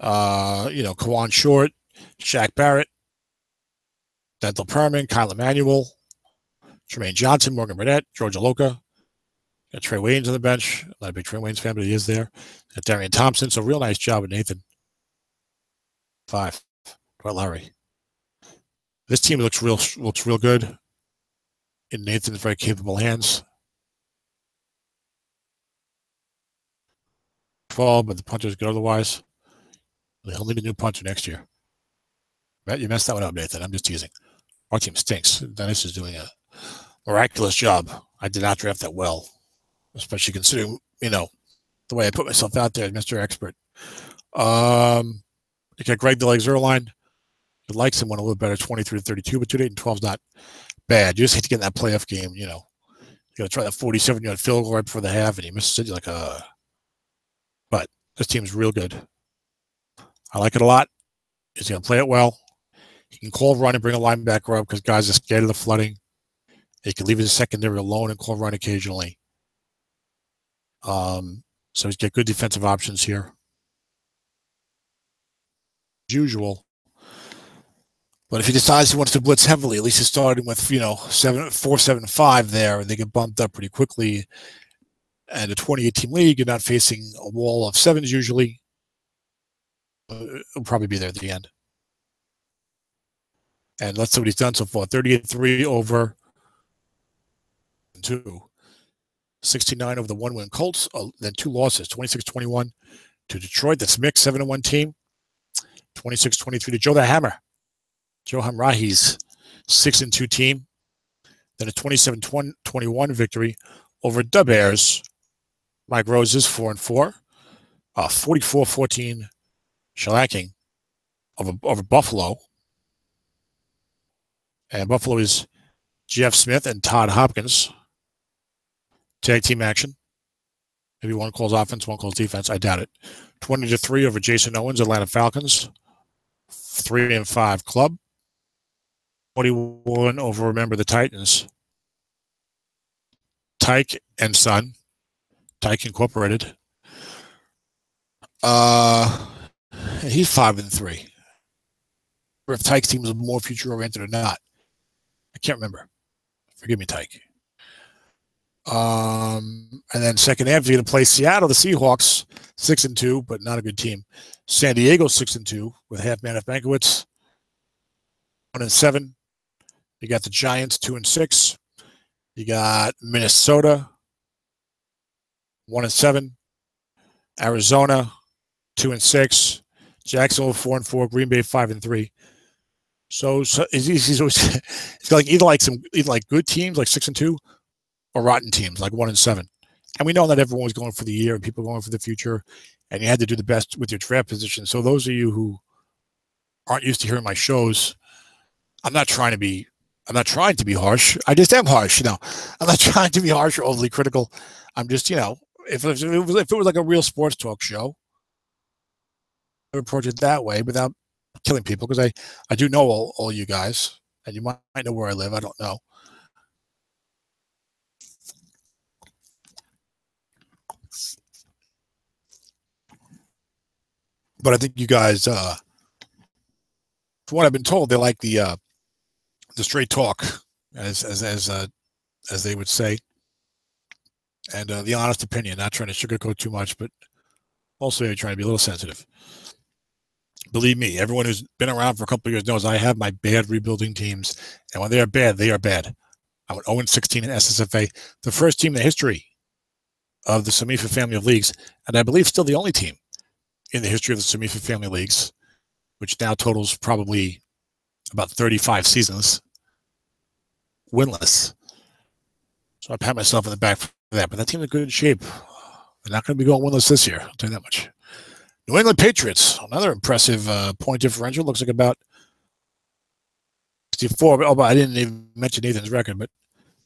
Kawan Short, Shaq Barrett, Dental Perman, Kyle Emanuel, Tremaine Johnson, Morgan Burnett, Georgia Loca. Got Trey Waynes on the bench. Not a big Trey Waynes fan, but he is there. Got Darian Thompson. So real nice job with Nathan. 5. Dwight Lowry. This team looks real good in Nathan's very capable hands. 12, but the puncher's good otherwise. He'll need a new puncher next year. You messed that one up, Nathan. I'm just teasing. Our team stinks. Dennis is doing a miraculous job. I did not draft that well, especially considering, the way I put myself out there, Mr. Expert. You got Greg the Legs Erline. He likes him one a little better, 23-32, but 2-8-12 is not bad. You just hate to get in that playoff game, You got to try that 47-yard field goal right before the half, and he misses it. You're like, But this team's real good. I like it a lot. He's going to play it well. He can call run and bring a linebacker up because guys are scared of the flooding. He can leave his secondary alone and call run occasionally. So he's got good defensive options here. As usual. But if he decides he wants to blitz heavily, at least he's starting with, 4-7-5 there, and they get bumped up pretty quickly. And a 28-team league, you're not facing a wall of sevens usually. It'll probably be there at the end. And let's see what he's done so far. 38-3 over 2. 69 over the one-win Colts. Then 2 losses, 26-21 to Detroit. That's mixed, 7-1 team. 26-23 to Joe the Hammer. Joe Hamrahi's 6-2 team. Then a 27-21 victory over the Bears. Mike Rose is 4-4. 44-14 shellacking over Buffalo. And Buffalo is Jeff Smith and Todd Hopkins. Tag team action. Maybe one calls offense, one calls defense. I doubt it. 20-3 over Jason Owens, Atlanta Falcons. 3-5 club. 21 over, remember, the Titans. Tyke and Son. Tyke Incorporated. He's 5-3. If Tyke's team is more future oriented or not, I can't remember. Forgive me, Tyke. And then second half, you're going to play Seattle, the Seahawks, 6-2, but not a good team. San Diego, 6-2 with half man of Bankiewicz, 1-7. You got the Giants, 2-6. You got Minnesota, 1-7. Arizona, 2-6. Jacksonville, 4-4. Green Bay, 5-3. So he's always it's like either like good teams like 6-2 or rotten teams like 1-7. And we know that everyone was going for the year and people going for the future, and you had to do the best with your draft position. So those of you who aren't used to hearing my shows, I'm not trying to be harsh. I just am harsh, I'm not trying to be harsh or overly critical. I'm just, if it was like a real sports talk show, I would approach it that way without killing people, because I do know all you guys, and you might know where I live. I don't know. But I think you guys, from what I've been told, they like the straight talk, as they would say, and the honest opinion. Not trying to sugarcoat too much, but also trying to be a little sensitive. Believe me, everyone who's been around for a couple of years knows I have my bad rebuilding teams. And when they are bad, they are bad. I went 0-16 in SSFA, the first team in the history of the SOMIFA family of leagues, and I believe still the only team in the history of the SOMIFA family leagues, which now totals probably about 35 seasons, winless. So I pat myself in the back for that. But that team's in good shape. They're not going to be going winless this year. I'll tell you that much. New England Patriots, another impressive point differential. Looks like about 64. Oh, but I didn't even mention Nathan's record, but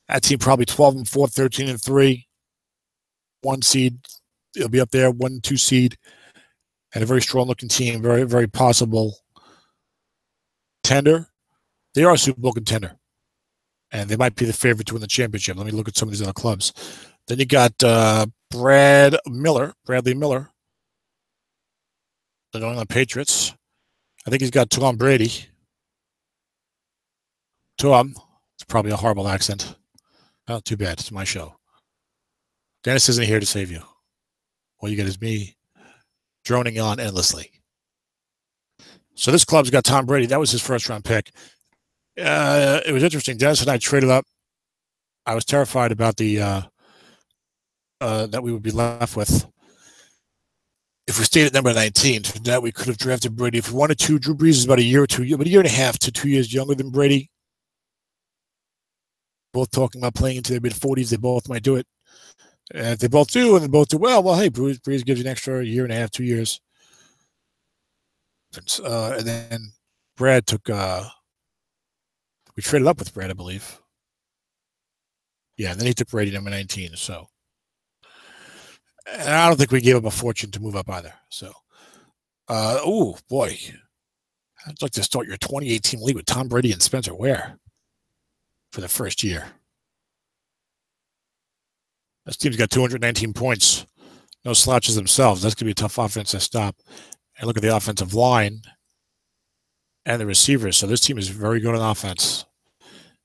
that team probably 12-4, 13-3, 1 seed. It'll be up there, 1-2 seed, and a very strong-looking team. Very, very possible contender. They are a Super Bowl contender, and they might be the favorite to win the championship. Let me look at some of these other clubs. Then you got Bradley Miller, the New England Patriots. I think he's got Tom Brady. Tom, it's probably a horrible accent. Not too bad. It's my show. Dennis isn't here to save you. All you get is me droning on endlessly. So this club's got Tom Brady. That was his first-round pick. It was interesting. Dennis and I traded up. I was terrified about the that we would be left with if we stayed at number 19. That we could have drafted Brady if we wanted to. Drew Brees is about a year and a half to 2 years younger than Brady. Both talking about playing into their mid-40s. They both might do it. And if they both do, and they both do well, hey, Brees gives you an extra year and a half, 2 years. And then Brad took, we traded up with Brad, I believe. Yeah, and then he took Brady number 19. So, and I don't think we gave up a fortune to move up either. So, oh boy, I'd like to start your 2018 league with Tom Brady and Spencer Ware for the first year. This team's got 219 points. No slouches themselves. That's going to be a tough offense to stop. And look at the offensive line and the receivers. So this team is very good on offense.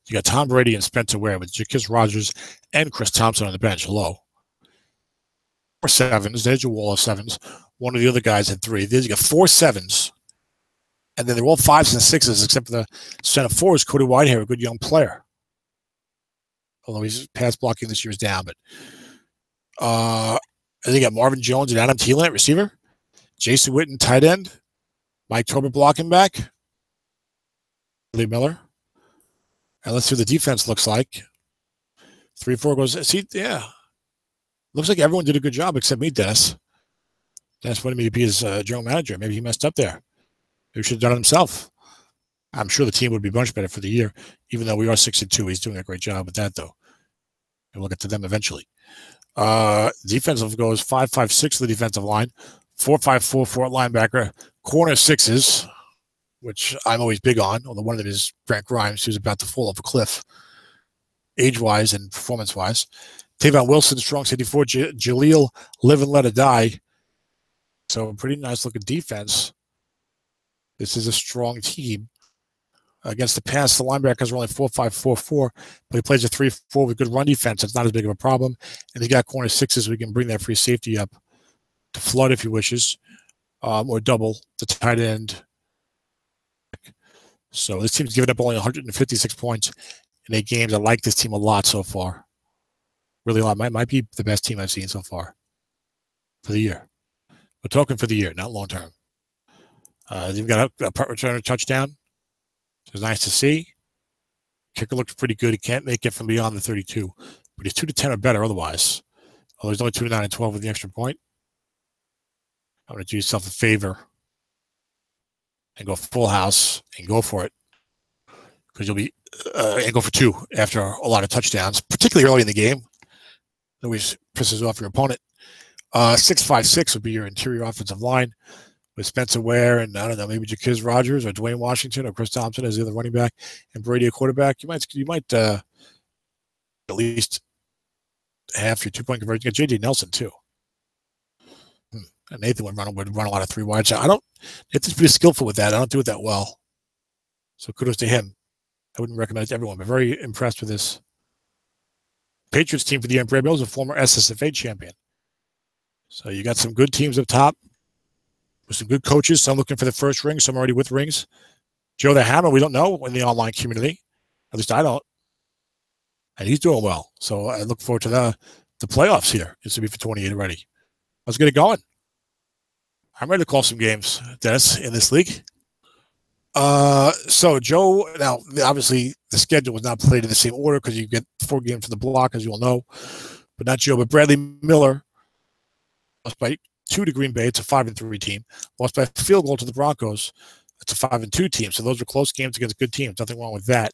You got Tom Brady and Spencer Ware with Jacquizz Rodgers and Chris Thompson on the bench. Hello. 4 sevens. There's your wall of sevens. One of the other guys had 3. There's you got 4 sevens. And then they're all 5s and 6s, except for the center 4 is Cody Whitehair, a good young player. Although his pass blocking this year is down. But they got Marvin Jones and Adam Thielen at receiver. Jason Witten, tight end. Mike Tobin blocking back. Lee Miller. And let's see what the defense looks like. 3-4 goes. See, yeah. Looks like everyone did a good job except me, Dennis. Dennis wanted me to be his general manager. Maybe he messed up there. Maybe he should have done it himself. I'm sure the team would be much better for the year, even though we are 6-2. He's doing a great job with that, though. And we'll get to them eventually. Defensive goes 5-5-6 for the defensive line, 4-5-4 for linebacker, corner 6s, which I'm always big on, although one of them is Brent Grimes, who's about to fall off a cliff, age-wise and performance-wise. Tavon Wilson, strong safety 4, Jaleel, live and let it die. So a pretty nice-looking defense. This is a strong team. Against the pass, the linebackers are only 4-5-4-4, but he plays a 3-4 with good run defense. It's not as big of a problem. And he's got corner 6s, so we can bring that free safety up to flood if he wishes, or double the tight end. So this team's given up only 156 points in 8 games. I like this team a lot so far. Really a lot. Might be the best team I've seen so far for the year. We're talking for the year, not long term. You've got a punt returner touchdown. It's nice to see. Kicker looks pretty good. He can't make it from beyond the 32, but he's 2-10 or better otherwise. Although he's only 2-9 and 12 with the extra point. I'm going to do yourself a favor and go full house and go for it, because you'll be and go for 2 after a lot of touchdowns, particularly early in the game. That always pisses off your opponent. 6-5-6 would be your interior offensive line, with Spencer Ware and, I don't know, maybe Jacquizz Rodgers or Dwayne Washington or Chris Thompson as the other running back and Brady a quarterback. You might at least half your 2-point conversion. You got J.D. Nelson, too. And Nathan would run a lot of 3 wides. Nathan's pretty skillful with that. I don't do it that well. So kudos to him. I wouldn't recommend it to everyone, but very impressed with this Patriots team for the year. Brad Mills, a former SSFA champion. So you got some good teams up top. with some good coaches, some looking for the first ring, some already with rings. Joe the Hammer, we don't know in the online community. At least I don't. And he's doing well. So I look forward to the playoffs here. It's going to be for 28 already. Let's get it going. I'm ready to call some games, Dennis, in this league. So Joe, now obviously the schedule was not played in the same order because you get 4 games for the block, as you all know. But not Joe, but Bradley Miller lost by 2 to Green Bay. It's a 5-3 team. Lost by a field goal to the Broncos. It's a 5-2 team. So those are close games against good teams. Nothing wrong with that.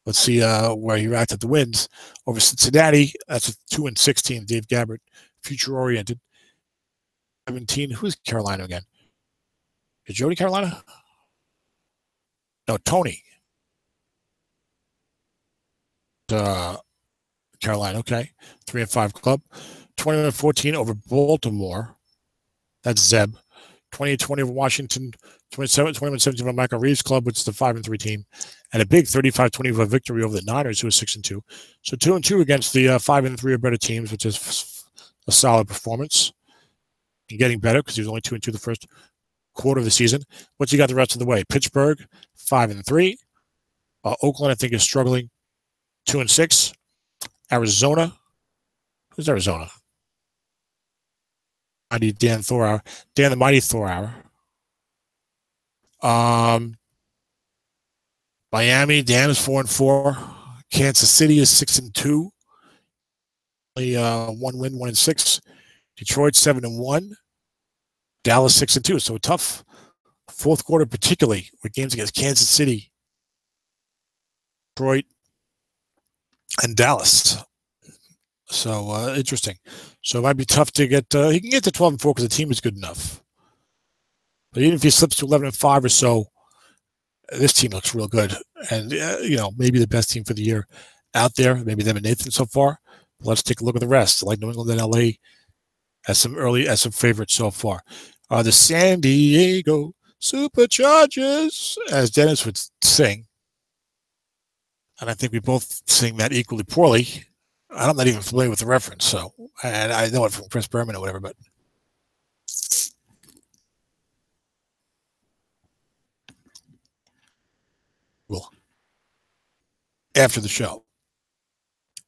Let's see where he racked at the wins. Over Cincinnati, that's a 2-6 team. Dave Gabbert, future-oriented. 17. Who's Carolina again? Is Jody Carolina? No, Tony. Carolina, okay. 3-5 club. 21-14 over Baltimore. That's Zeb. 28-20 over Washington. 21-17 over Michael Reeves Club, which is the 5-3 team. And a big 35-20 victory over the Niners, who are 6-2. So 2-2 against the 5-3 or better teams, which is a solid performance. And getting better because he was only 2-2 the first quarter of the season. What's he got the rest of the way? Pittsburgh, 5-3. Oakland, I think, is struggling, 2-6. Arizona. Who's Arizona? Dan Thorauer. Dan the Mighty Thorauer. Miami, Dan is 4-4. Kansas City is 6-2. Only 1 win, 1-6. Detroit 7-1. Dallas 6-2. So a tough fourth quarter, particularly with games against Kansas City, Detroit, and Dallas. So interesting. So it might be tough to get. He can get to 12-4 because the team is good enough. But even if he slips to 11-5 or so, this team looks real good, and maybe the best team for the year out there. Maybe them and Nathan so far. But let's take a look at the rest. Like New England and LA as some favorites so far. The San Diego Superchargers, as Dennis would sing, and I think we both sing that equally poorly. I'm not even familiar with the reference, so and I know it from Chris Berman or whatever, but well, after the show,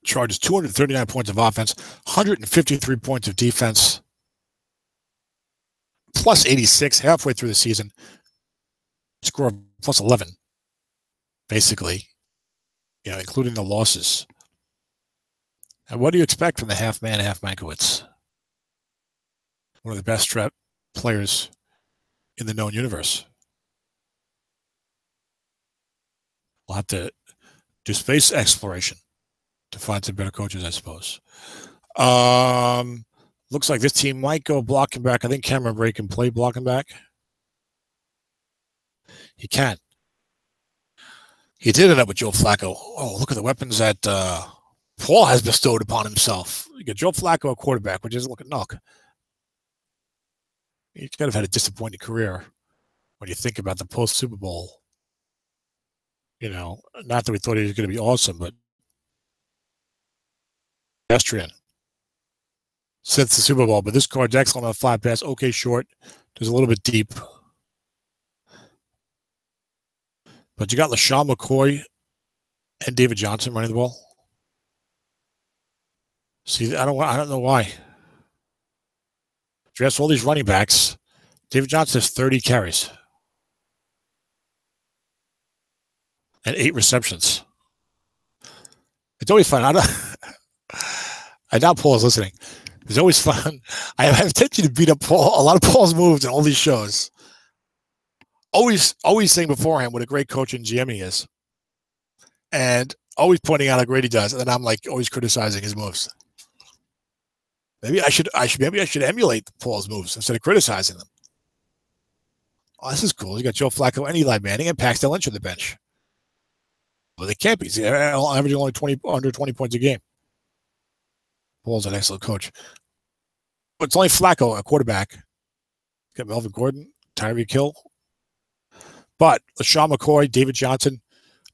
Chargers 239 points of offense, 153 points of defense, plus 86 halfway through the season, score of plus 11, basically, including the losses. And what do you expect from the half-man, half-Mankiewicz? One of the best Strat players in the known universe. We'll have to do space exploration to find some better coaches, I suppose. Looks like this team might go blocking back. I think Cameron Bray can play blocking back. He can. He did end up with Joe Flacco. Oh, look at the weapons that Paul has bestowed upon himself. You get Joe Flacco, a quarterback, which isn't looking knock. He kind of had a disappointing career when you think about the post-Super Bowl. Not that we thought he was going to be awesome, but pedestrian since the Super Bowl. But this card's excellent on a flat pass. Okay, short. There's a little bit deep. But you got LaShawn McCoy and David Johnson running the ball. See, I don't know why. Dress all these running backs. David Johnson has 30 carries and 8 receptions. It's always fun. I doubt Paul is listening. It's always fun. I have a tendency to beat up Paul. A lot of Paul's moves in all these shows. Always saying beforehand what a great coach and GM he is, and always pointing out how great he does. And then I'm like always criticizing his moves. Maybe I should emulate Paul's moves instead of criticizing them. Oh, this is cool. You got Joe Flacco and Eli Manning and Paxton Lynch on the bench. Well, they can't be. They're averaging only under 20 points a game. Paul's an excellent coach. But it's only Flacco, a quarterback. Got Melvin Gordon, Tyreek Hill. But LaShawn McCoy, David Johnson,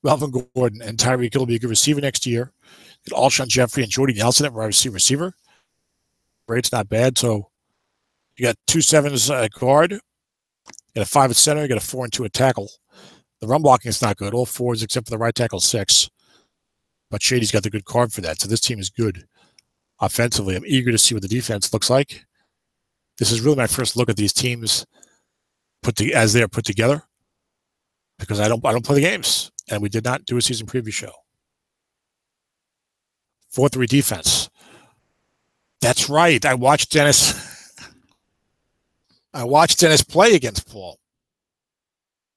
Melvin Gordon, and Tyreek Hill will be a good receiver next year. Get Alshon Jeffrey and Jordy Nelson at wide receiver. Rate's not bad, so You got 2 sevens at guard. You got a 5 at center. You got a 4 and 2 at tackle. The run blocking is not good. All 4s except for the right tackle 6. But Shady's got the good card for that. So this team is good offensively. I'm eager to see what the defense looks like. This is really my first look at these teams as they are put together, because I don't play the games, and we did not do a season preview show. 4-3 defense. That's right. I watched Dennis play against Paul.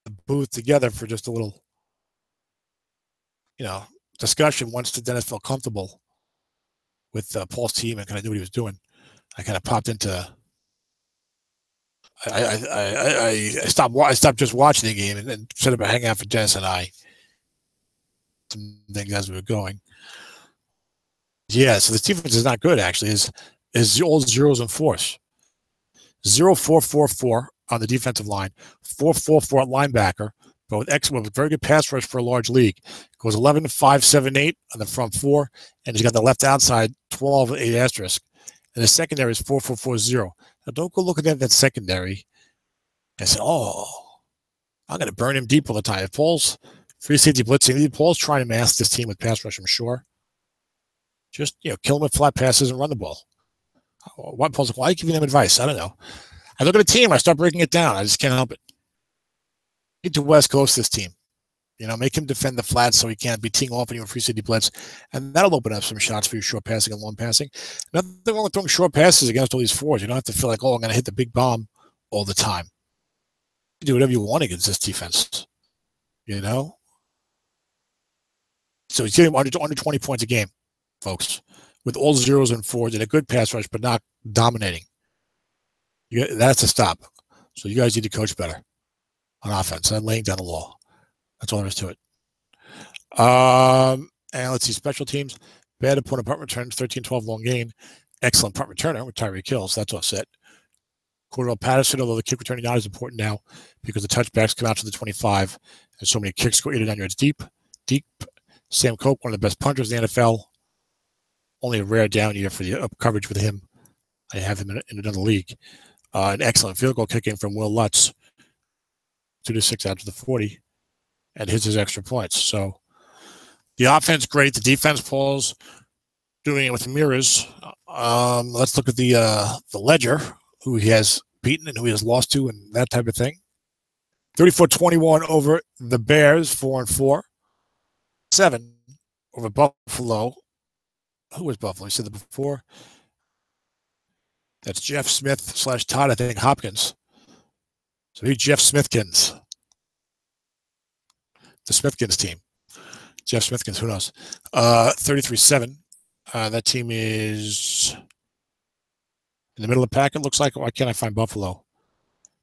The booth together for just a little, discussion. Once Dennis felt comfortable with Paul's team and kind of knew what he was doing, I kind of popped into. I stopped just watching the game and set up a hangout for Dennis and I. Some things as we were going. Yeah, so this defense is not good. Actually, is all 0s and 4s. 0-4-4-4 on the defensive line, 4-4-4 at linebacker, but with very good pass rush for a large league. Goes 11-5-7-8 on the front 4, and he's got the left outside 12-8 asterisk. And the secondary is 4-4-4-0. Now don't go looking at that secondary and say, I'm going to burn him deep all the time. If Paul's free safety blitzing, Paul's trying to mask this team with pass rush, I'm sure. Just, kill him with flat passes and run the ball. Why Paul's like, why are you giving him advice? I don't know. I look at a team, I start breaking it down. I just can't help it. Need to West Coast this team. Make him defend the flats so he can't be teeing off on you with free safety blitz. And that'll open up some shots for you, short passing and long passing. Nothing wrong with throwing short passes against all these 4s. You don't have to feel like, I'm going to hit the big bomb all the time. You do whatever you want against this defense. So he's getting under 20 points a game, folks, with all 0s and 4s and a good pass rush, but not dominating. That's a stop. So you guys need to coach better on offense and laying down the law. That's all there is to it. And let's see, special teams. Bad opponent punt returns, 13-12 long gain. Excellent punt returner with Tyreek Hill, so that's offset. Cordell Patterson, although the kick returning not as important now because the touchbacks come out to the 25 and so many kicks go 8 or 9 yards deep. Sam Coke, one of the best punters in the NFL. Only a rare down year for the up coverage with him. I have him in another league. An excellent field goal kicking from Will Lutz. 2-6 out to the 40. And hits his extra points. So the offense, great. The defense, Paul's doing it with mirrors. Let's look at the ledger, who he has beaten and who he has lost to and that type of thing. 34-21 over the Bears, 4-4. 7 over Buffalo. Who was Buffalo? I said that before. That's Jeff Smith / Todd, I think, Hopkins. So he's Jeff Smithkins. The Smithkins team. Jeff Smithkins, who knows? 33-7. That team is in the middle of the pack, it looks like. Why can't I find Buffalo?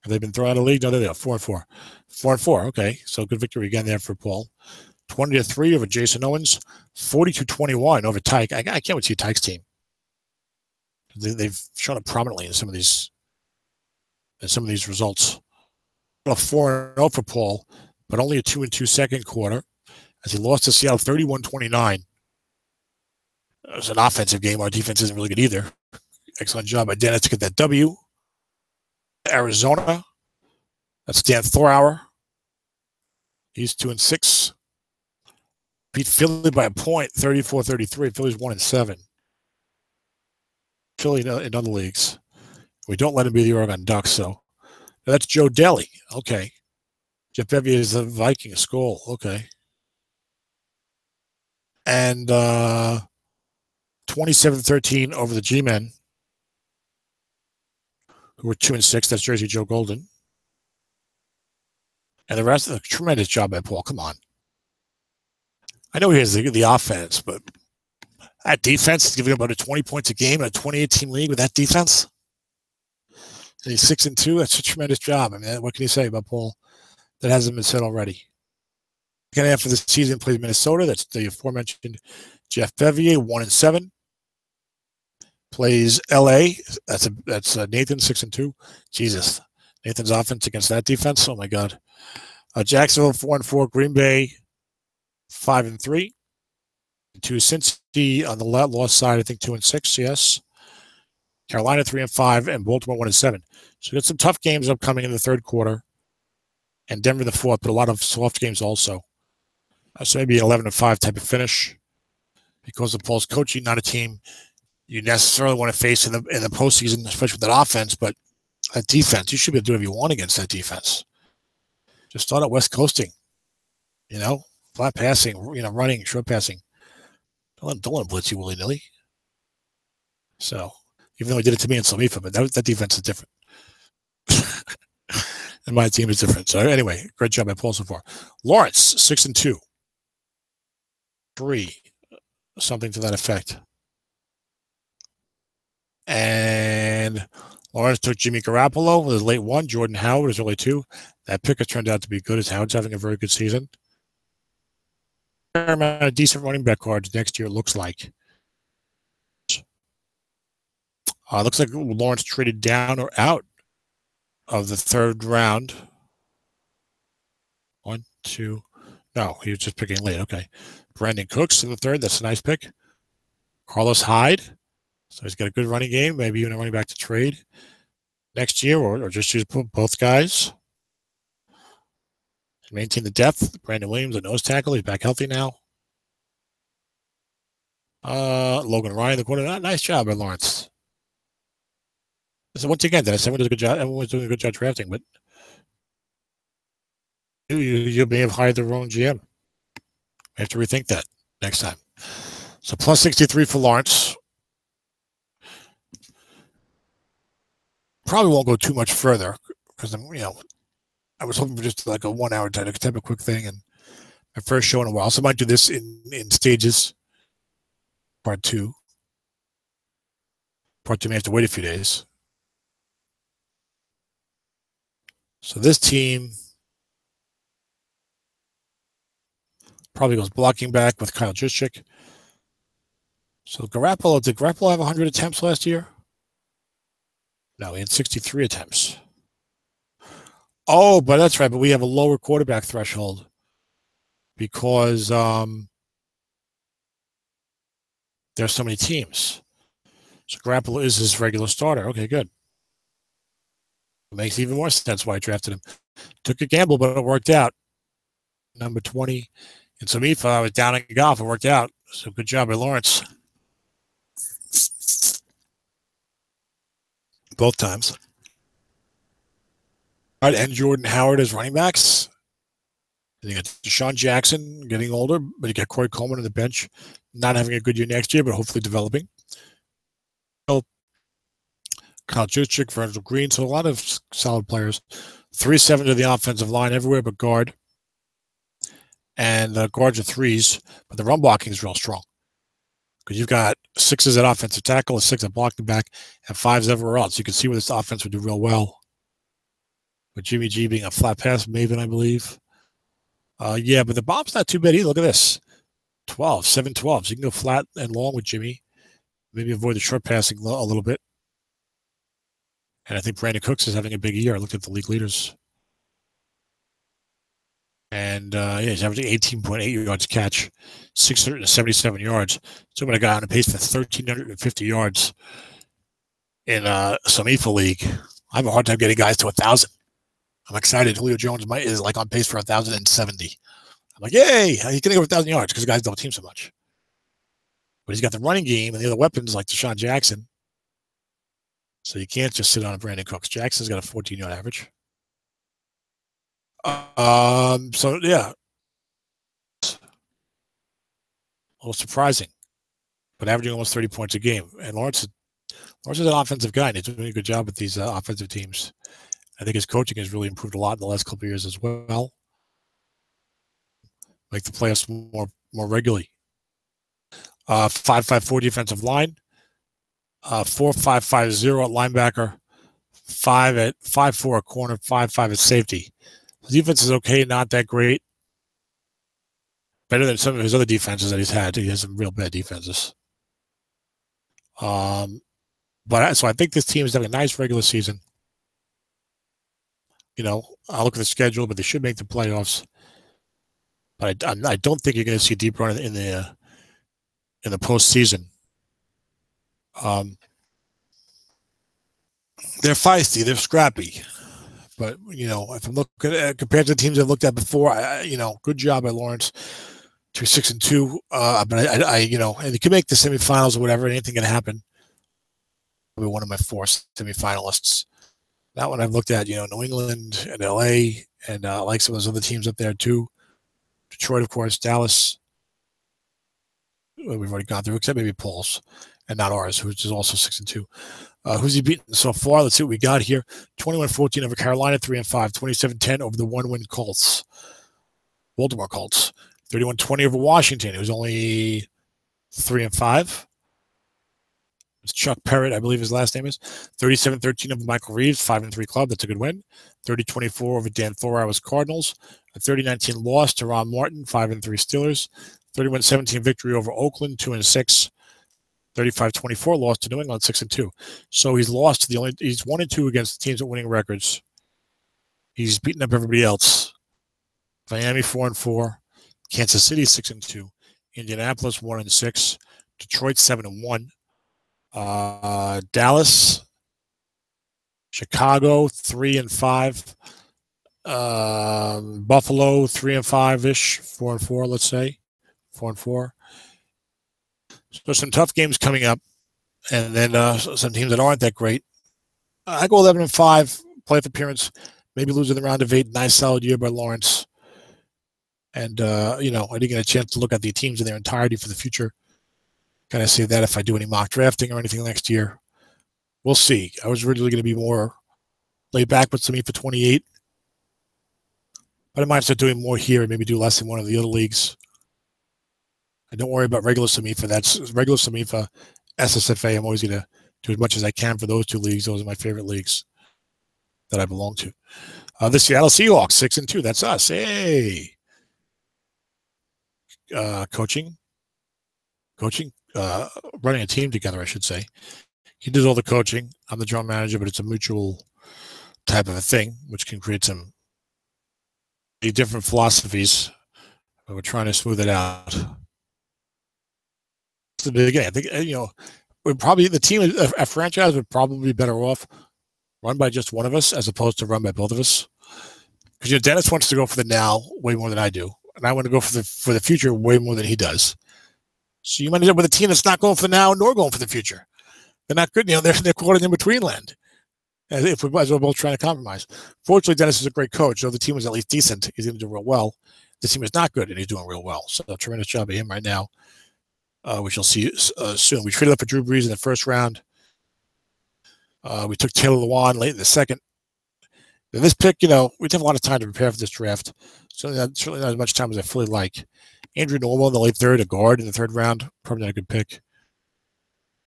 Have they been thrown out of the league? No, they are. 4-4. 4-4, okay. So good victory again there for Paul. 20-3 over Jason Owens. 42-21 over Tyke. I can't wait to see Tyke's team. They've shown up prominently in some of these results. 4-0 for Paul, but only a 2-2 second quarter as he lost to Seattle 31-29. It was an offensive game. Our defense isn't really good either. Excellent job by Dennis to get that W. Arizona. That's Dan Thorauer. He's 2-6. Beat Philly by a point, 34-33. Philly's 1-7. Philly in other leagues. We don't let him be the Oregon Ducks, so. That's Joe Daly. Okay. Jeff Bevy is the Viking Skull. Okay. And 27-13 over the G-Men, who were 2-6. That's Jersey Joe Golden. And the rest of the tremendous job by Paul. Come on. I know he has the offense, but that defense is giving up about 20 points a game in a 2018 league with that defense. And he's 6-2. That's a tremendous job. I mean, what can you say about Paul that hasn't been said already? Second half of the season plays Minnesota. That's the aforementioned Jeff Bevier, 1-7. Plays LA. That's Nathan, 6-2. Jesus, Nathan's offense against that defense. Oh my God. Jacksonville, 4-4. Green Bay, 5-3. To Cincy on the loss side, I think 2-6. Yes. Carolina 3-5, and Baltimore 1-7. So we got some tough games upcoming in the third quarter, and Denver the fourth, but a lot of soft games also. So maybe an 11-5 type of finish because of Paul's coaching, not a team you necessarily want to face in the postseason, especially with that offense. But that defense, you should be able to do whatever you want against that defense. Just start out West Coasting, flat passing, running, short passing. Don't let them blitz you willy-nilly. So, even though he did it to me in SOMIFA, but that defense is different. And my team is different. So anyway, great job by Paul so far. Lawrence, 6-2. 3, something to that effect. And Lawrence took Jimmy Garoppolo with his late 1, Jordan Howard his early 2. That pick has turned out to be good as Howard's having a very good season. A decent running back cards next year, it looks like. Looks like Lawrence traded down or out of the third round. 1, 2. No, he was just picking late. Okay. Brandon Cooks in the third. That's a nice pick. Carlos Hyde. So he's got a good running game, maybe even a running back to trade next year or just use both guys. Maintain the depth. Brandon Williams, a nose tackle. He's back healthy now. Logan Ryan, the quarterback. Nice job by Lawrence. So once again, did I say everyone does a good job? Everyone's doing a good job drafting, but you may have hired the wrong GM. I have to rethink that next time. So plus 63 for Lawrence. Probably won't go too much further because I was hoping for just like a 1 hour type of quick thing and my first show in a while. So I might do this in stages. Part 2. Part 2 may have to wait a few days. So this team probably goes blocking back with Kyle Juszczyk. So Garoppolo, did Garoppolo have 100 attempts last year? No, he had 63 attempts. Oh, but that's right. But we have a lower quarterback threshold because there's so many teams. So Garoppolo is his regular starter. Okay, good. It makes even more sense why I drafted him. Took a gamble, but it worked out. Number 20 in SOMIFA, I was down in golf. It worked out. So good job by Lawrence. Both times. All right, and Jordan Howard as running backs. And you got Deshaun Jackson getting older, but you got Corey Coleman on the bench, not having a good year next year, but hopefully developing. Kyle Juszczyk, Virgil Green, so a lot of solid players. 3-7 to the offensive line everywhere but guard. And guards are 3s, but the run blocking is real strong. Because you've got 6s at offensive tackle, a 6 at blocking back, and 5s everywhere else. You can see where this offense would do real well. With Jimmy G being a flat pass maven, I believe. Yeah, but the bomb's not too bad either. Look at this. 7-12. So you can go flat and long with Jimmy. Maybe avoid the short passing a little bit. And I think Brandon Cooks is having a big year. I looked at the league leaders. And he's averaging 18.8 yards catch, 677 yards. So I'm going to go on a pace for 1,350 yards in SOMIFA league. I have a hard time getting guys to 1,000. I'm excited. Julio Jones is like on pace for 1,070. I'm like, yay! He's going to go 1,000 yards because guys don't team so much. But he's got the running game and the other weapons like Deshaun Jackson. So you can't just sit on a Brandon Cooks. Jackson's got a 14-yard average. So yeah, a little surprising, but averaging almost 30 points a game. And Lawrence is an offensive guy, and he's doing a good job with these offensive teams. I think his coaching has really improved a lot in the last couple of years as well. Make the playoffs more regularly. 5-5-4 defensive line. 4-5-5-0 at linebacker. 5-4 at corner. 5-5 at safety. The defense is okay, not that great. Better than some of his other defenses that he's had. He has some real bad defenses. So I think this team is having a nice regular season. I'll look at the schedule, but they should make the playoffs. But I don't think you're going to see a deep run in the postseason. They're feisty. They're scrappy. But, if I'm looking at compared to the teams I've looked at before, good job by Lawrence. 6-2. But and you can make the semifinals or whatever. Anything can happen. Probably one of my 4 semifinalists. That one I've looked at, New England and LA, and I like some of those other teams up there too. Detroit, of course, Dallas. We've already gone through, except maybe Paul's, and not ours, which is also 6-2. Who's he beaten so far? Let's see what we got here. 21-14 over Carolina, 3-5. 27-10 over the 1-win Colts, Baltimore Colts. 31-20 over Washington, who's only 3-5. It's Chuck Parrott, I believe his last name is. 37-13 over Michael Reeves, 5-3 club. That's a good win. 30-24 over Dan Thorow's Cardinals. A 30-19 loss to Ron Martin, 5-3 Steelers. 31-17 victory over Oakland, 2-6. 35-24 loss to New England, 6-2. So he's lost to he's 1-2 against the teams with winning records. He's beaten up everybody else. Miami 4-4. Kansas City 6-2. Indianapolis 1-6. Detroit 7-1. Dallas, Chicago 3-5, Buffalo 3-5-ish, 4-4, let's say, 4-4. So some tough games coming up, and then some teams that aren't that great. I go 11-5, playoff appearance, maybe lose in the round of 8. Nice solid year by Lawrence, and I didn't get a chance to look at the teams in their entirety for the future. Kind of say that if I do any mock drafting or anything next year. We'll see. I was originally going to be more laid back with SOMIFA 28. But I might start doing more here and maybe do less in one of the other leagues. And don't worry about regular SOMIFA. That's regular SOMIFA, SSFA. I'm always going to do as much as I can for those 2 leagues. Those are my favorite leagues that I belong to. The Seattle Seahawks, 6-2. That's us. Hey. Coaching, running a team together, I should say. He does all the coaching. I'm the general manager, but it's a mutual type of a thing, which can create some different philosophies. But we're trying to smooth it out. It's the beginning. I think the team, a franchise would probably be better off run by just one of us as opposed to run by both of us. Because Dennis wants to go for the now way more than I do, and I want to go for the future way more than he does. So you might end up with a team that's not going for the now nor going for the future. They're not good. They're caught in between land. If we're both trying to compromise. Fortunately, Dennis is a great coach. So the team was at least decent. He's going to do real well. The team is not good, and he's doing real well. So a tremendous job of him right now. We shall see soon. We traded up for Drew Brees in the first round. We took Taylor Lewan late in the second. And this pick, we have a lot of time to prepare for this draft. Certainly not as much time as I fully like. Andrew Norwell in the late third, a guard in the third round. Probably not a good pick.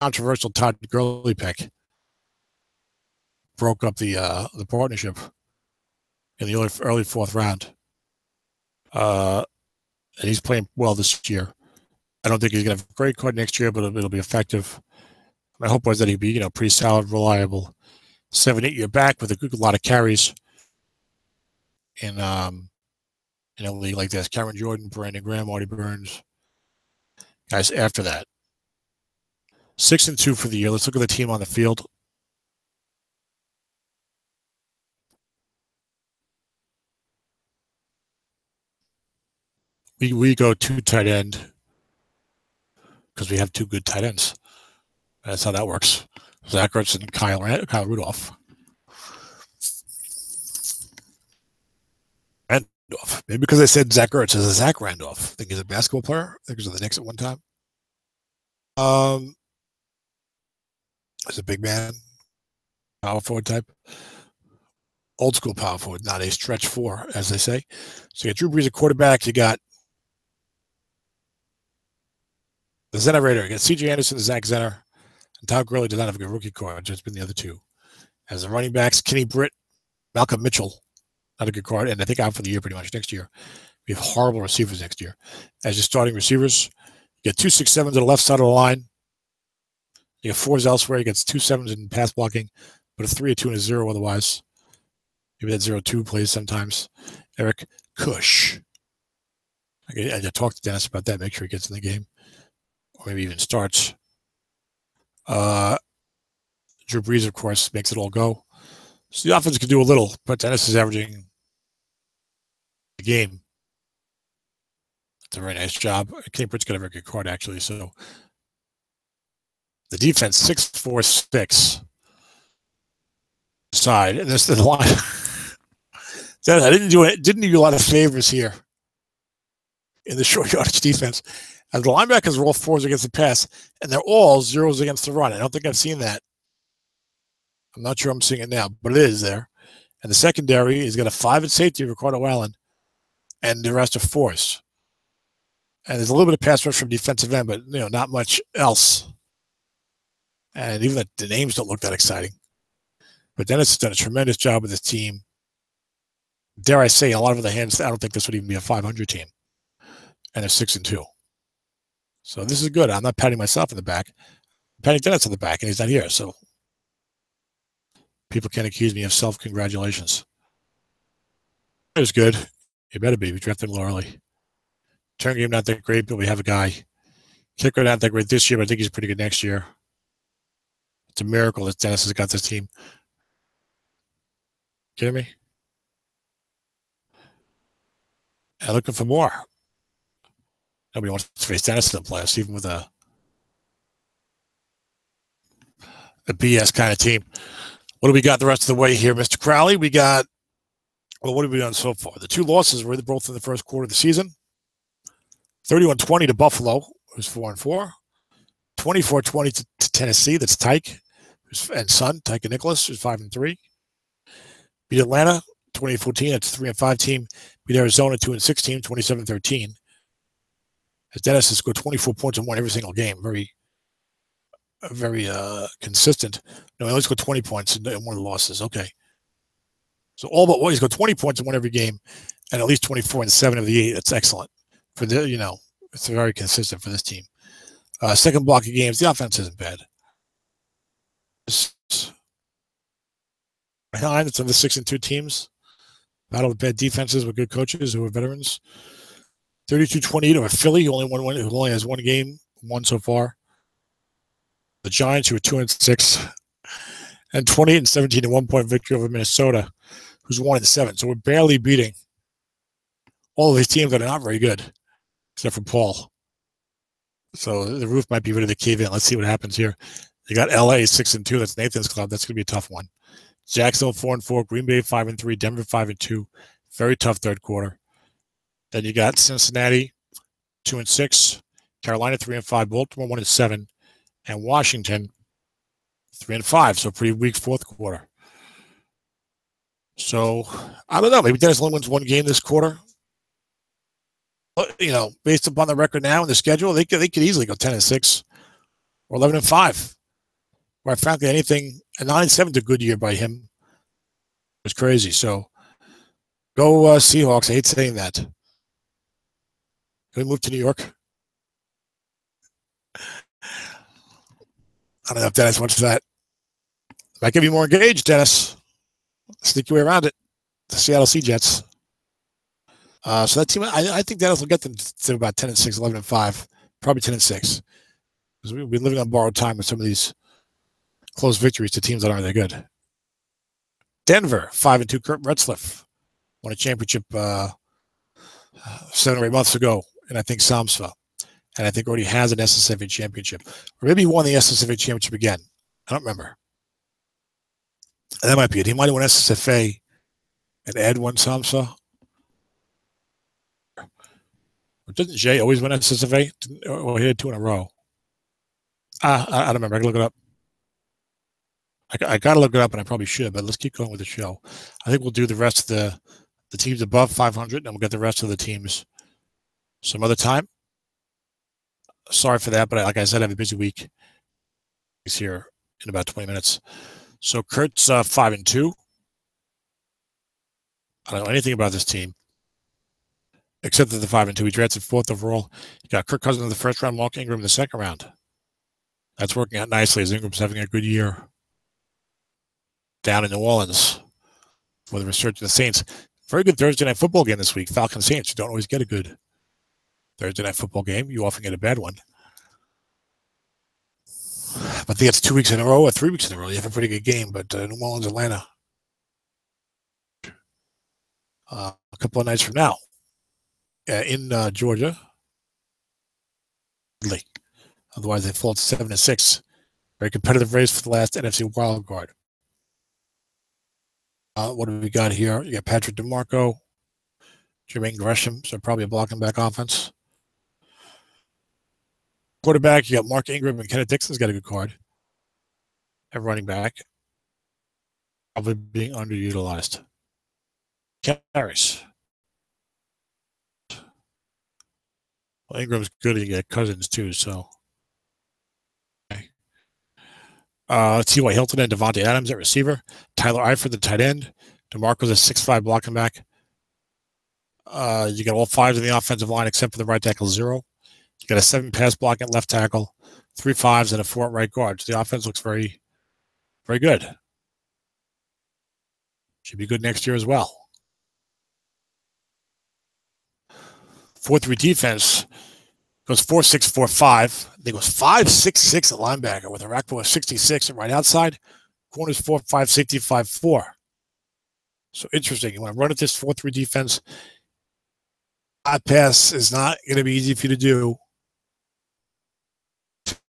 Controversial Todd Gurley pick. Broke up the partnership in the early 4th round. And he's playing well this year. I don't think he's going to have a great card next year, but it'll be effective. My hope was that he'd be, pretty solid, reliable. 7-8 year back with a lot of carries in a league like this. Cameron Jordan, Brandon Graham, Marty Burns. Guys, after that. 6-2 for the year. Let's look at the team on the field. We go 2 tight end because we have 2 good tight ends. That's how that works. Zach Ertz and Kyle Rudolph. Randolph. Maybe because I said Zach Ertz is a Zach Randolph. I think he's a basketball player. I think he was on the Knicks at one time. He's a big man. Power forward type. Old school power forward, not a stretch 4, as they say. So you got Drew Brees at quarterback. You got the Zenerator. You got C.J. Anderson, Zach Zenner. And Todd Gurley does not have a good rookie card. Just been the other 2. As the running backs, Kenny Britt, Malcolm Mitchell. Not a good card. And I think out for the year pretty much next year. We have horrible receivers next year. As your starting receivers, you get 2 6-7s on the left side of the line. You get 4s elsewhere. You get 2 7s in pass blocking, but a 3, a 2, and a 0 otherwise. Maybe that 0-2 plays sometimes. Eric Kush. I talked to Dennis about that. Make sure he gets in the game. Or maybe even starts. Drew Brees, of course, makes it all go. So the offense can do a little, but Dennis is averaging the game. It's a very nice job. Kenny Britt's got a very good card, actually. So the defense, 6-4-6 side, and this is the line. I didn't do a lot of favors here in the short yardage defense. And the linebackers are all 4s against the pass, and they're all 0s against the run. I don't think I've seen that. I'm not sure I'm seeing it now, but it is there. And the secondary has got a 5 at safety, Ricardo Allen, and the rest are 4s. And there's a little bit of pass rush from defensive end, but not much else. And even the names don't look that exciting. But Dennis has done a tremendous job with his team. Dare I say, a lot of other hands, I don't think this would even be a 500 team. And they're 6-2. So this is good. I'm not patting myself in the back. I'm patting Dennis on the back, and he's not here. So people can't accuse me of self-congratulations. It was good. You better be. We drafted a little early. Turn game not that great, but we have a guy. Kicker not that great this year, but I think he's pretty good next year. It's a miracle that Dennis has got this team. Kidding me? And looking for more. Nobody wants to face Dennis in the playoffs, even with a BS kind of team. What do we got the rest of the way here, Mr. Crowley? We got, what have we done so far? The 2 losses were both in the first quarter of the season. 31-20 to Buffalo, who's 4-4. 24-20 to Tennessee, that's Tyke and son, Tyke and Nicholas, who's 5-3. Beat Atlanta, 28-14, that's a 3-5 team. Beat Arizona, 2-6 team, 27-13. As Dennis has scored 24 points and won every single game. Very consistent. No, he only scored 20 points in one of the losses. Okay. So all but one, he's got 20 points in one every game, and at least 24 in 7 of the 8. That's excellent. For it's very consistent for this team. Second block of games, the offense isn't bad. Behind, it's of the 6-2 teams. Battle with bad defenses with good coaches who are veterans. 32-28 over Philly, who only has one game won so far. The Giants, who are 2-6, and 28-17 in 1-point victory over Minnesota, who's 1-7. So we're barely beating all of these teams that are not very good, except for Paul. So the roof might be ready to cave in. Let's see what happens here. You got LA 6-2. That's Nathan's club. That's going to be a tough one. Jacksonville 4-4. Green Bay 5-3. Denver 5-2. Very tough third quarter. Then you got Cincinnati 2-6. Carolina 3-5. Baltimore 1-7. And Washington 3-5. So pretty weak fourth quarter. So I don't know. Maybe Dennis only wins one game this quarter. But, based upon the record now and the schedule, they could easily go 10-6 or 11-5. Quite frankly, anything, a 9-7 is a good year by him. It was crazy. So go Seahawks. I hate saying that. Can we move to New York? I don't know if Dennis wants that. Might get you more engaged, Dennis. Sneak your way around it. The Seattle Sea Jets. So that team, I think Dennis will get them to about 10-6, 11-5, probably 10-6. Because we've been living on borrowed time with some of these close victories to teams that aren't that good. Denver, 5-2. Kurt Retzlaff won a championship 7 or 8 months ago, and I think SOMIFA. And I think already has an SSFA championship. Or maybe he won the SSFA championship again. I don't remember. That might be it. He might have won SSFA and Ed won SOMIFA. Doesn't Jay always win SSFA? Or he had 2 in a row. I don't remember. I can look it up. I got to look it up, and I probably should, but let's keep going with the show. I think we'll do the rest of the teams above 500, and we'll get the rest of the teams some other time. Sorry for that, but like I said, I have a busy week. He's here in about 20 minutes. So Kurt's 5-2. I don't know anything about this team, except that the 5-2. He drafted 4th overall. You got Kirk Cousins in the first round, Mark Ingram in the second round. That's working out nicely as Ingram's having a good year down in New Orleans for the research of the Saints. Very good Thursday night football game this week. Falcons Saints. You don't always get a good Thursday night football game. You often get a bad one. I think it's 2 weeks in a row or 3 weeks in a row. You have a pretty good game, but New Orleans, Atlanta, a couple of nights from now in Georgia. Otherwise, they fall to 7-6. Very competitive race for the last NFC wild card. What do we got here? You got Patrick DeMarco, Jermaine Gresham, so probably a blocking back offense. Quarterback, you got Mark Ingram and Kenneth Dixon's got a good card. At running back, probably being underutilized. Carries. Well, Ingram's good. You get Cousins too, so. Okay. T.Y. Hilton and Devontae Adams at receiver. Tyler Eifert, the tight end. DeMarco's a 6'5" blocking back. You got all 5s in the offensive line except for the right tackle, 0. You got a 7 pass block at left tackle, 3 5s, and a 4 at right guard. So the offense looks very, very good. Should be good next year as well. 4-3 defense goes 4-6, 4-5. They goes 5-6-6 at linebacker with a rack of 66 at right outside. Corners 4-5, safety 5-4. So interesting. You want to run at this 4-3 defense. Hot pass is not going to be easy for you to do.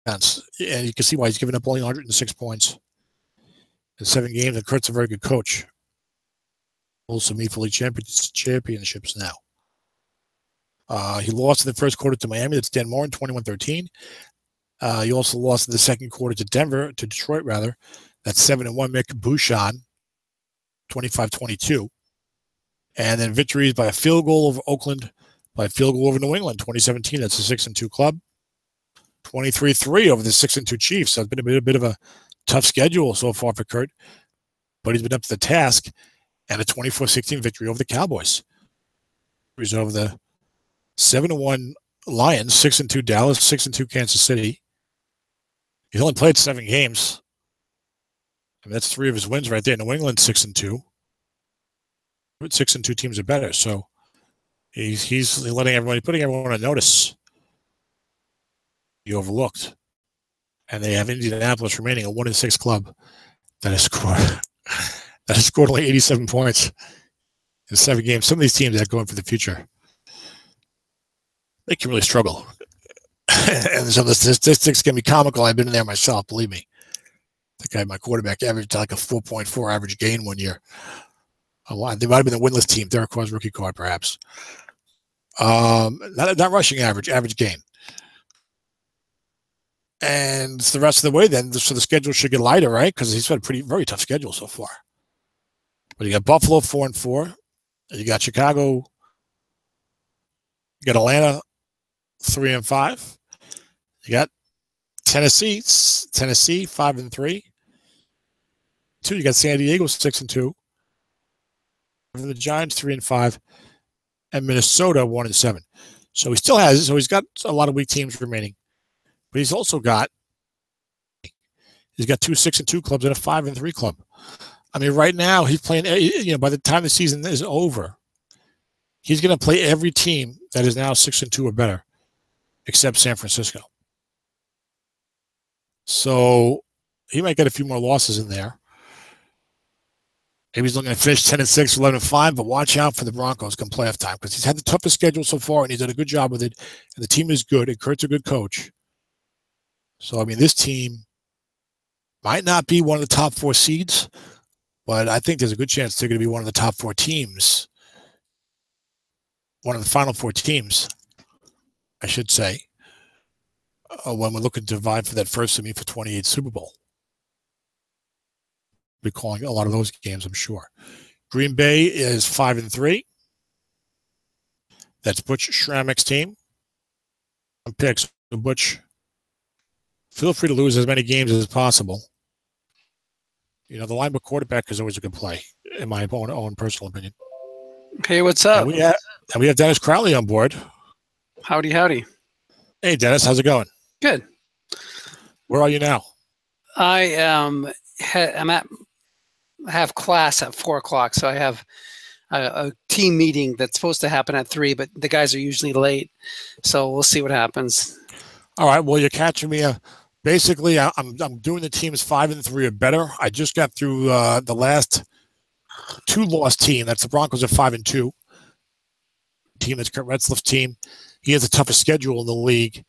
And you can see why he's given up only 106 points in 7 games. And Kurt's a very good coach. Also, SOMIFA League championships now. He lost in the first quarter to Miami. That's Dan Moore in 21-13. He also lost in the second quarter to Detroit, rather. That's 7-1 Mick Bouchon, 25-22. And then victories by a field goal over Oakland, by a field goal over New England, 2017. That's a 6-2 club. 23-3 over the 6-2 Chiefs. So it's been a bit of a tough schedule so far for Kurt, but he's been up to the task. And a 24-16 victory over the Cowboys. He's over the 7-1 Lions, 6-2 Dallas, 6-2 Kansas City. He's only played 7 games. I mean, that's 3 of his wins right there. New England 6-2. But 6-2 teams are better. So he's letting everybody, putting everyone on notice. He overlooked. And they have Indianapolis remaining, a 1-6 club that has scored only 87 points in 7 games. Some of these teams that are going for the future, they can really struggle. And some of the statistics can be comical. I've been in there myself, believe me. I think I had my quarterback averaged like a 4.4 average gain one year. They might have been the winless team. Derek Carr's rookie card, perhaps. Not rushing average gain. And it's the rest of the way then. So the schedule should get lighter, right? Because he's had a very tough schedule so far. But you got Buffalo 4-4. You got Chicago. You got Atlanta 3-5. You got Tennessee 5-3. You got San Diego 6-2. The Giants 3-5, and Minnesota 1-7. So he still has. So he's got a lot of weak teams remaining, but he's also got. He's got 2 6-2 clubs and a 5-3 club. I mean, right now he's playing. You know, by the time the season is over, he's going to play every team that is now 6-2 or better, except San Francisco. So he might get a few more losses in there. Maybe he's looking to finish 10-6, 11-5, but watch out for the Broncos come playoff time because he's had the toughest schedule so far, and he's done a good job with it. And the team is good, and Kurt's a good coach. So, I mean, this team might not be one of the top 4 seeds, but I think there's a good chance they're going to be one of the top 4 teams, one of the final 4 teams, I should say, when we're looking to vie for that first SOMIFA 28 Super Bowl. Be calling a lot of those games, I'm sure. Green Bay is 5-3. That's Butch Schrammick's team. Picks. Butch, feel free to lose as many games as possible. You know, the linebacker quarterback is always a good play, in my own personal opinion. Hey, what's up? And we have Dennis Crowley on board. Howdy, howdy. Hey, Dennis, how's it going? Good. Where are you now? I have class at 4 o'clock, so I have a team meeting that's supposed to happen at 3, but the guys are usually late, so we'll see what happens. All right. Well, you're catching me a Basically, I'm doing the teams 5-3 or better. I just got through the last 2-loss team. That's the Broncos at 5-2. Team that's Kurt Retzlaff's team. He has the toughest schedule in the league.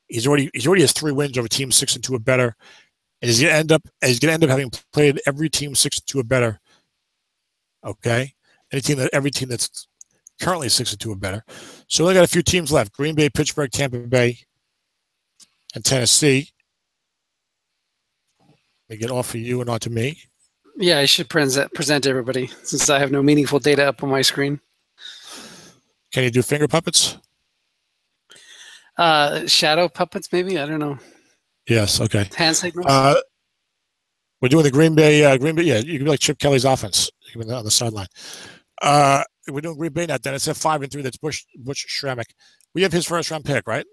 He's already has 3 wins over teams 6-2 or better, and he's gonna end up having played every team 6-2 or better. Okay, every team that's currently 6-2 or better. So we got a few teams left: Green Bay, Pittsburgh, Tampa Bay, and Tennessee. They get off of you and onto me. Yeah, I should present everybody since I have no meaningful data up on my screen. Can you do finger puppets? Shadow puppets, maybe? I don't know. Yes. Okay. Hand signals. We're doing the Green Bay. Yeah, you can be like Chip Kelly's offense. You can be on the sideline. We're doing Green Bay now. Then it's at 5-3. That's Bush Schrammick. We have his first round pick, right?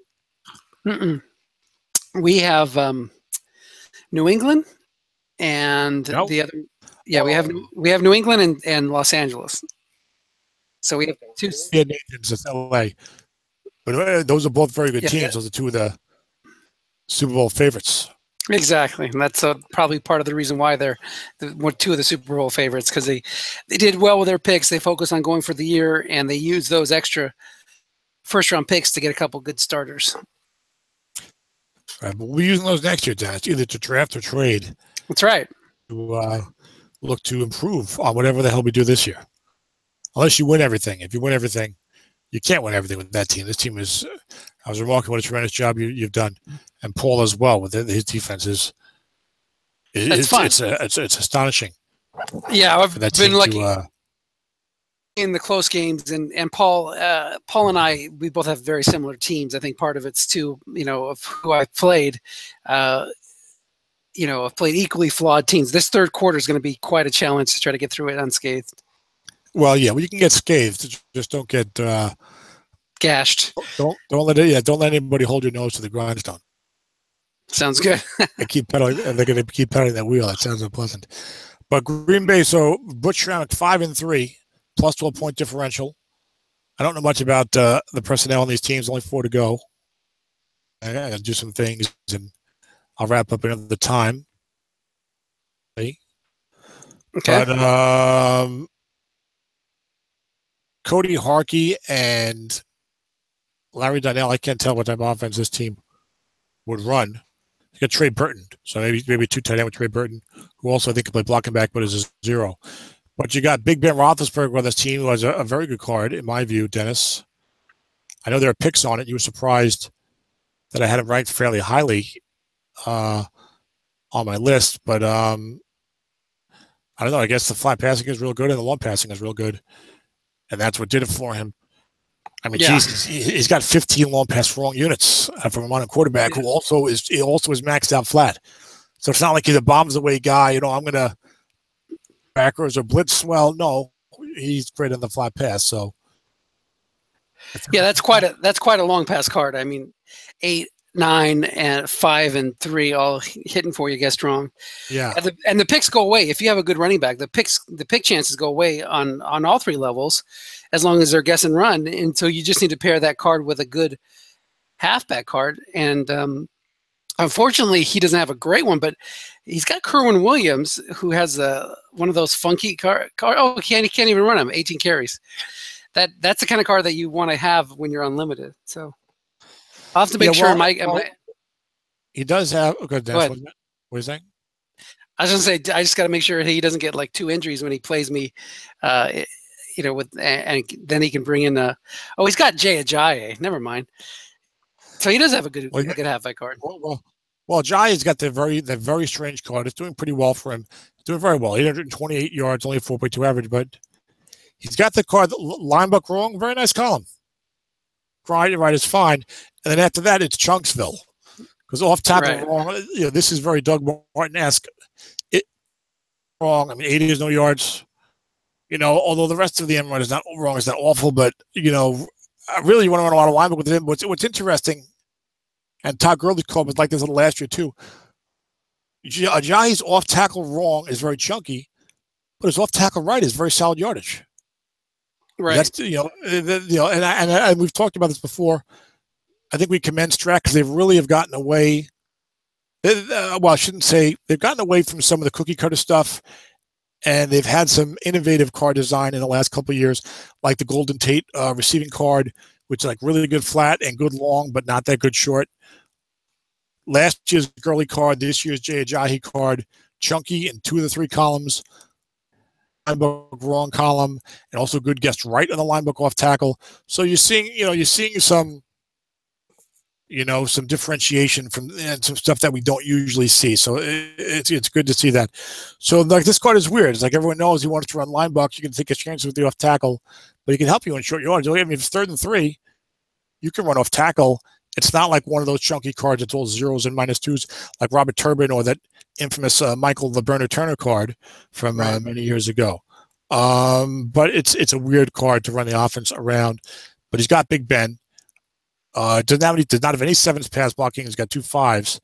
We have New England and the other. Yeah, we have New England and Los Angeles. So we have 2. Yeah, Nathan's LA. But those are both very good teams. Those are 2 of the Super Bowl favorites. Exactly, and that's probably part of the reason why they're 2 of the Super Bowl favorites, because they did well with their picks. They focus on going for the year, and they use those extra first-round picks to get a couple good starters. Right, but we're using those next year, Dennis, either to draft or trade. That's right. To look to improve on whatever the hell we do this year. Unless you win everything. If you win everything, you can't win everything with that team. This team is, I was remarking what a tremendous job you've done, and Paul as well with his defense it's astonishing. Yeah, I've been lucky in the close games, and Paul and I, we both have very similar teams. I think part of it's too, of who I've played. I've played equally flawed teams. This third quarter is going to be quite a challenge to try to get through it unscathed. Well, yeah, you can get scathed. Just don't get gashed. Don't let anybody hold your nose to the grindstone. Sounds good. They're going to keep pedaling that wheel. That sounds unpleasant. But Green Bay, so Butch Schrammick 5-3, plus 12-point differential. I don't know much about the personnel on these teams. Only 4 to go. I got to do some things, and I'll wrap up another time. Okay. But Cody Harkey and Larry Donnell, I can't tell what type of offense this team would run. You got Trey Burton, so maybe 2 tight end with Trey Burton, who also I think can play blocking back, but is a 0. But you got Big Ben Roethlisberger on this team, who has a very good card, in my view, Dennis. I know there are picks on it. You were surprised that I had him ranked fairly highly on my list, but I don't know. I guess the flat passing is real good and the long passing is real good. And that's what did it for him. I mean, Jesus, he's got 15 long pass wrong units from a modern quarterback who also is maxed out flat. So it's not like he's a bombs away guy. I'm going to backers or blitz. Well, no, he's great on the flat pass. So yeah, that's quite a long pass card. I mean, 8, 9, and 5 and 3 all hitting for you, guess strong. Yeah, and the picks go away if you have a good running back. The pick chances go away on all 3 levels, as long as they're guess and run. And so you just need to pair that card with a good halfback card. And unfortunately, he doesn't have a great one, but he's got Kerwin Williams, who has one of those funky card. Oh, he can't even run him. 18 carries. That's the kind of card that you want to have when you're unlimited. So I'll have to make sure. He does have. Okay, go ahead. What are you saying? I was going to say, I just got to make sure he doesn't get like 2 injuries when he plays me. And then he can bring in. He's got Jay Ajayi. Never mind. So he does have a good halfback card. Well, Ajayi's got the very strange card. It's doing pretty well for him. It's doing very well. 828 yards, only a 4.2 average, but he's got the card linebacker wrong. Very nice column. Right is fine. And then after that, it's Chunksville. Because off tackle wrong, this is very Doug Martin-esque. Wrong. I mean, 80 is no yards. Although the rest of the end run is not wrong, it's not awful, but I really want to run a lot of linebacker with him. What's interesting, and Todd Gurley's call was like this last year too. Ajayi's off tackle wrong is very chunky, but his off tackle right is very solid yardage. Right. That's and we've talked about this before. I think we commend Strat because they really have gotten away Well, I shouldn't say they've gotten away from some of the cookie cutter stuff, and they've had some innovative card design in the last couple of years, like the Golden Tate receiving card, which is like really good flat and good long, but not that good short. Last year's Gurley card, this year's Jay Ajayi card, chunky in 2 of the 3 columns. Linebook wrong column, and also good guest right on the linebook off tackle. So you're seeing some some differentiation from and some stuff that we don't usually see. So it's good to see that. So like this card is weird. It's like everyone knows he wants to run linebacker. You can take a chance with the off tackle, but he can help you in short yardage. I mean, if it's 3rd and 3, you can run off tackle. It's not like one of those chunky cards. It's all zeros and -2s like Robert Turbin or that infamous Michael LeBerner Turner card from many years ago. But it's a weird card to run the offense around. But he's got Big Ben. Does not have any 7s pass blocking. He's got 2 5s.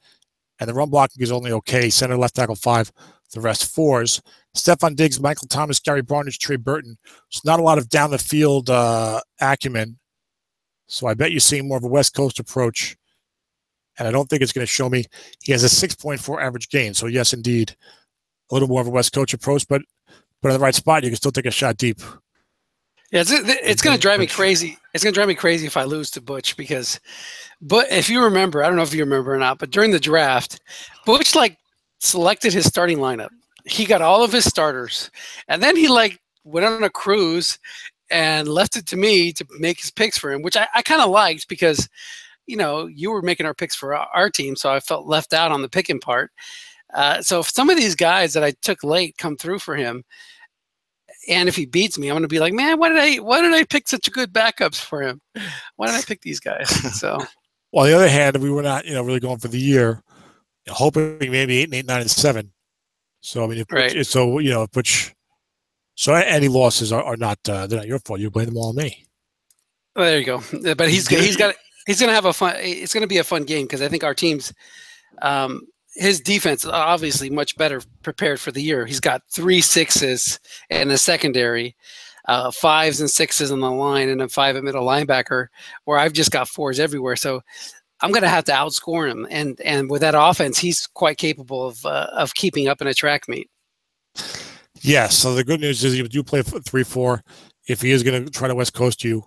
And the run blocking is only okay. Center, left tackle 5. The rest 4s. Stephon Diggs, Michael Thomas, Gary Barnidge, Trey Burton. It's not a lot of down the field acumen. So I bet you're seeing more of a West Coast approach. And I don't think it's going to show me. He has a 6.4 average gain. So yes, indeed, a little more of a West Coast approach, but in the right spot, you can still take a shot deep. Yeah, it's going to drive me crazy. It's going to drive me crazy if I lose to Butch because, but if you remember, I don't know if you remember or not, but during the draft, Butch selected his starting lineup. He got all of his starters, and then he went on a cruise and left it to me to make his picks for him, which I kind of liked because, you were making our picks for our team, so I felt left out on the picking part. So if some of these guys that I took late come through for him, and if he beats me, I'm going to be like, man, why did I pick such good backups for him? Why did I pick these guys? So, well, on the other hand, we were not, really going for the year, hoping maybe 8 and 8, 9 and 7. So I mean, so any losses are not they're not your fault. You blame them all on me. Well, there you go. But he's going to have a fun. It's going to be a fun game because I think our team's. His defense is obviously much better prepared for the year. He's got 3 6s in the secondary, 5s and 6s on the line, and a 5 at middle linebacker, where I've just got 4s everywhere. So I'm going to have to outscore him. And with that offense, he's quite capable of keeping up in a track meet. Yeah, so the good news is you do play 3-4. If he is going to try to West Coast you,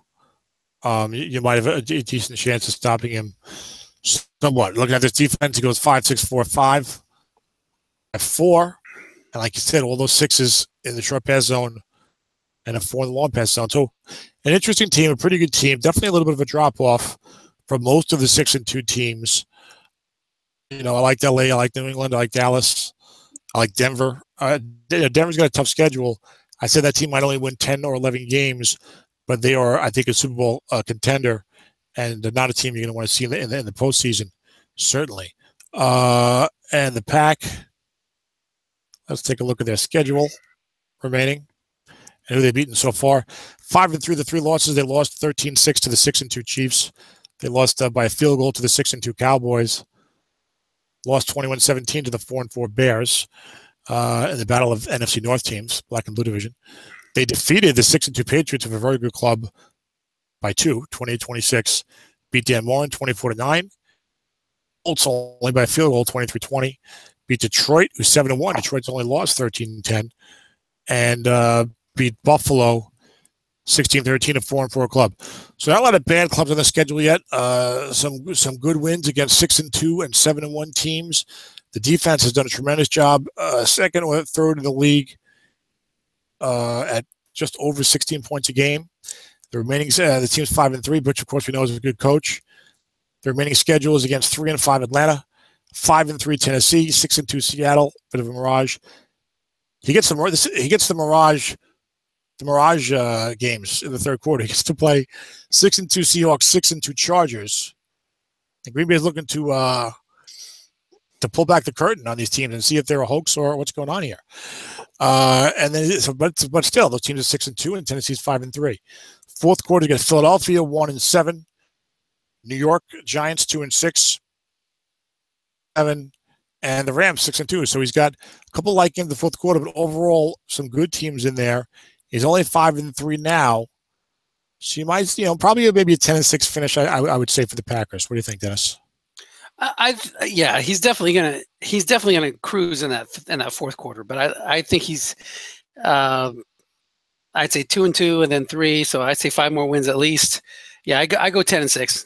you might have a decent chance of stopping him. Somewhat. Looking at this defense, he goes 5-6-4-5 at 4, and like you said, all those 6s in the short pass zone and a 4 in the long pass zone. So, an interesting team, a pretty good team. Definitely a little bit of a drop off from most of the 6-2 teams. I like LA, I like New England, I like Dallas, I like Denver. Denver's got a tough schedule. I said that team might only win 10 or 11 games, but they are, I think, a Super Bowl contender. And they're not a team you're going to want to see in the postseason, certainly. And the Pack, let's take a look at their schedule remaining and who they've beaten so far. 5-3, the 3 losses. They lost 13-6 to the 6-2 Chiefs. They lost by a field goal to the 6-2 Cowboys. Lost 21-17 to the 4-4 Bears in the battle of NFC North teams, Black and Blue Division. They defeated the 6-2 Patriots of a very good club by 2, 28-26. Beat Dan Mullen 24-9. Colts only by a field goal, 23-20. Beat Detroit, who's 7-1. Detroit's only lost 13-10. And beat Buffalo 16-13, a 4-4 club. So not a lot of bad clubs on the schedule yet. Some good wins against 6-2 and 7-1 teams. The defense has done a tremendous job. Second or third in the league at just over 16 points a game. The remaining the team's 5-3, which of course we know is a good coach. The remaining schedule is against 3-5 Atlanta, 5-3 Tennessee, 6-2 Seattle. Bit of a mirage. He gets the mirage games in the third quarter. He gets to play 6-2 Seahawks, 6-2 Chargers. And Green Bay is looking to pull back the curtain on these teams and see if they're a hoax or what's going on here. And then, but still, those teams are 6-2 and Tennessee's 5-3. Fourth quarter against Philadelphia, 1-7. New York Giants 2-6, 7, and the Rams 6-2. So he's got a couple like in the fourth quarter, but overall some good teams in there. He's only 5-3 now. So you might, probably maybe a 10-6 finish. I would say for the Packers. What do you think, Dennis? Yeah, he's definitely gonna cruise in that fourth quarter. But I think he's I'd say 2-2 and then 3, so I'd say 5 more wins at least. Yeah, I go 10-6.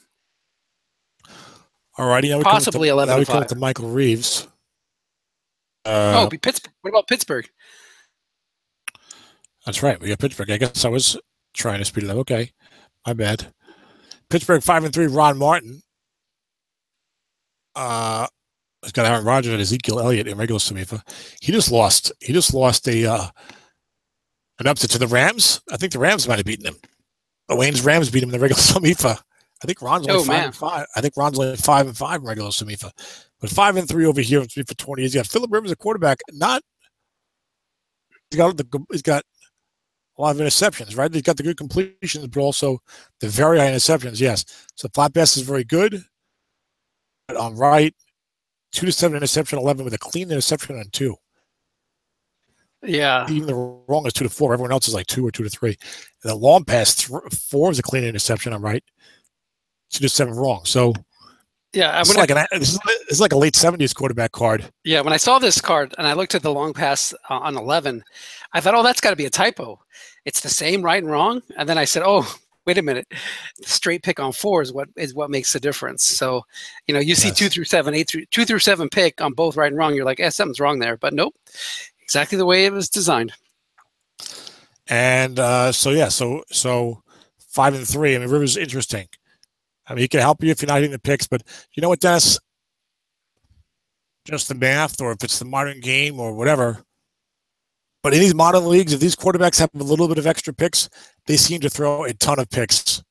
All righty, Possibly 11-5. Now we come to Michael Reeves. Be Pittsburgh. What about Pittsburgh? That's right. We got Pittsburgh. I guess I was trying to speed it up. Okay, my bad. Pittsburgh 5-3. Ron Martin. He's got Aaron Rodgers and Ezekiel Elliott in regular SOMIFA. He just lost an upset to the Rams. I think the Rams might have beaten him. The Wayne's Rams beat him in the regular SOMIFA. I think Ron's only 5-5. I think Ron's only 5-5 in regular SOMIFA. But 5-3 over here in SOMIFA 20. He's got Phillip Rivers, a quarterback. He's got a lot of interceptions, right? He's got the good completions, but also the very high interceptions. Yes. So flat pass is very good. But on right, 2-7 interception, 11 with a clean interception on 2. Yeah. Even the wrong is 2-4. Everyone else is like 2 or 2-3. And the long pass, 4 is a clean interception on right. 2-7 wrong. So yeah, it's like a late 70s quarterback card. Yeah, when I saw this card and I looked at the long pass on 11, I thought, oh, that's got to be a typo. It's the same right and wrong. And then I said, oh, wait a minute. Straight pick on 4 is what makes the difference. So, you see 2 through 7, 2 through 7 pick on both right and wrong. You're like, something's wrong there. But nope, exactly the way it was designed. And so 5-3. I mean, Rivers is interesting. I mean, he can help you if you're not hitting the picks, but you know what, Dennis? Just the math, or if it's the modern game or whatever. But in these modern leagues, if these quarterbacks have a little bit of extra picks, they seem to throw a ton of picks.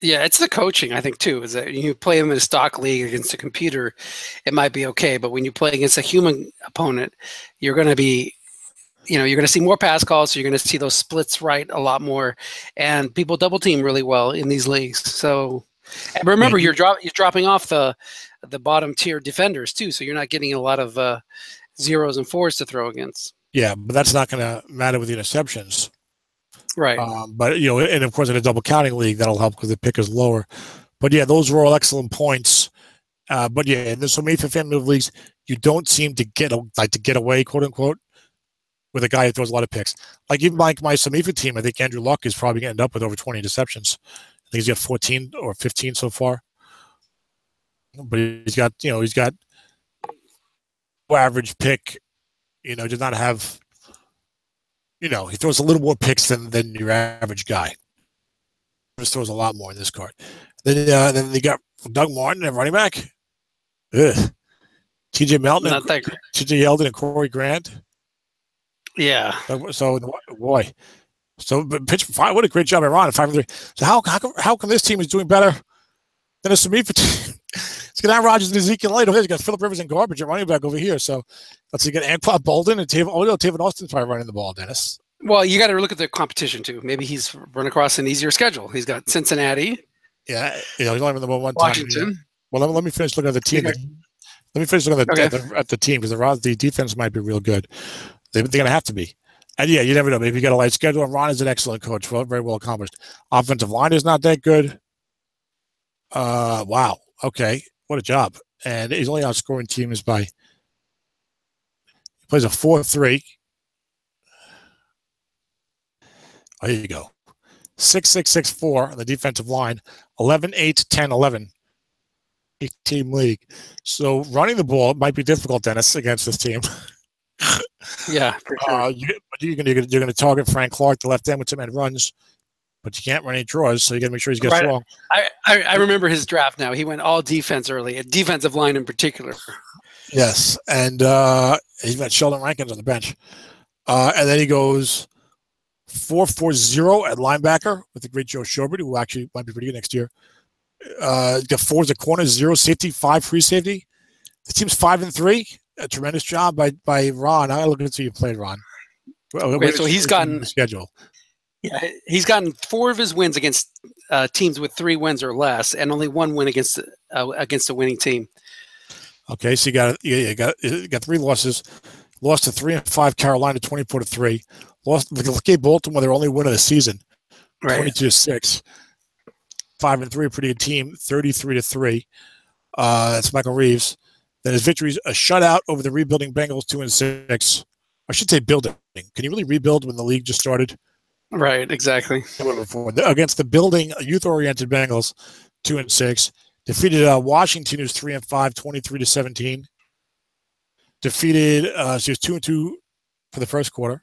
Yeah, it's the coaching, I think, too. Is that you play them in a stock league against a computer, it might be okay. But when you play against a human opponent, you're going to be you're going to see more pass calls, so you're going to see those splits right a lot more, and people double team really well in these leagues. So, and remember, you're dropping off the bottom tier defenders too, so you're not getting a lot of 0s and 4s to throw against. Yeah, but that's not going to matter with the interceptions, right? But and of course in a double counting league that'll help because the pick is lower. But yeah, those were all excellent points. But yeah, in the SOMIFA family of leagues, you don't seem to get away, quote unquote, with a guy who throws a lot of picks. Like even my SOMIFA team, I think Andrew Luck is probably going to end up with over 20 interceptions. I think he's got 14 or 15 so far. But he's got average pick, does not have, he throws a little more picks than your average guy. He throws a lot more in this card. Then they got Doug Martin at running back. TJ Melton, TJ Yeldon, and Corey Grant. Yeah. So boy, but pitch what a great job by Ron at 5-3. So how come this team is doing better than a SOMIFA team? It's got Aaron Rodgers and Ezekiel Elliott over here. It's got Phillip Rivers and Garbage at running back over here. So let's see, you got Anquan Bolden and Tavon Austin's probably running the ball, Dennis. Well, you got to look at the competition too. Maybe he's run across an easier schedule. He's got Cincinnati. Yeah, he's only been the one Washington. time. Well, let me finish looking at the team. Okay. Let me finish looking at the team because the defense might be real good. They're going to have to be. And yeah, you never know. Maybe you got a light schedule. And Ron is an excellent coach. Very well accomplished. Offensive line is not that good. Wow. Okay. What a job. And he's only outscoring teams by, he plays a 4-3. Oh, here you go. 6-6-6-4 on the defensive line. 11-8-10-11. 8-team league. So running the ball might be difficult, Dennis, against this team. Yeah, for sure. You're going to target Frank Clark, the left end, with some end runs, but you can't run any draws, so you got to make sure he gets wrong. I remember his draft now. He went all defense early, a defensive line in particular. Yes, and he's got Sheldon Rankins on the bench. And then he goes 4-4-0 at linebacker with the great Joe Schobert, who actually might be pretty good next year. Got 4 as a corner, 0 safety, 5 free safety. The team's 5-3. A tremendous job by Ron. I look at see you played, Ron. So he's gotten the schedule. Yeah, he's gotten 4 of his wins against teams with 3 wins or less, and only 1 win against a winning team. Okay, so you got 3 losses. Lost to 3-5 Carolina, 24-3. Lost gave Baltimore their only win of the season, 22-6. 5-3, pretty good team, 33-3. That's Michael Reeves. Then his victories, a shutout over the rebuilding Bengals 2-6. I should say building. Can you really rebuild when the league just started? Right, exactly. Against the building, youth-oriented Bengals 2-6. Defeated Washington, who's 3-5, 23-17. Defeated, she was 2-2 for the first quarter.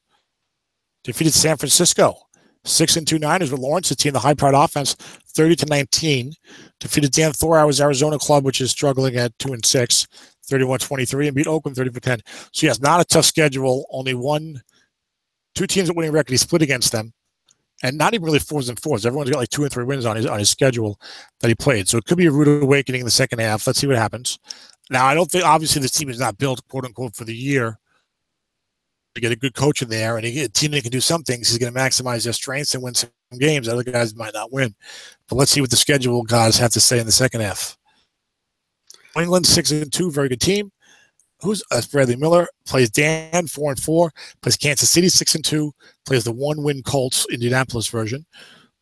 Defeated San Francisco, 6-2 Niners with Lawrence, the team, the high-powered offense, 30-19. Defeated Dan Thorauer's Arizona club, which is struggling at 2-6, 31-23, and beat Oakland 30-10. So yes, not a tough schedule. Only two teams at winning record. He split against them, and not even really 4s and 4s. Everyone's got like 2 and 3 wins on his schedule that he played. So it could be a rude awakening in the second half. Let's see what happens. Now, I don't think, obviously, this team is not built, quote unquote, for the year. To get a good coach in there and a team that can do some things, he's going to maximize their strengths and win some games. Other guys might not win. But let's see what the schedule guys have to say in the second half. New England 6-2, very good team. Who's Bradley Miller? Plays Dan 4-4. Plays Kansas City 6-2. Plays the 1-win Colts Indianapolis version.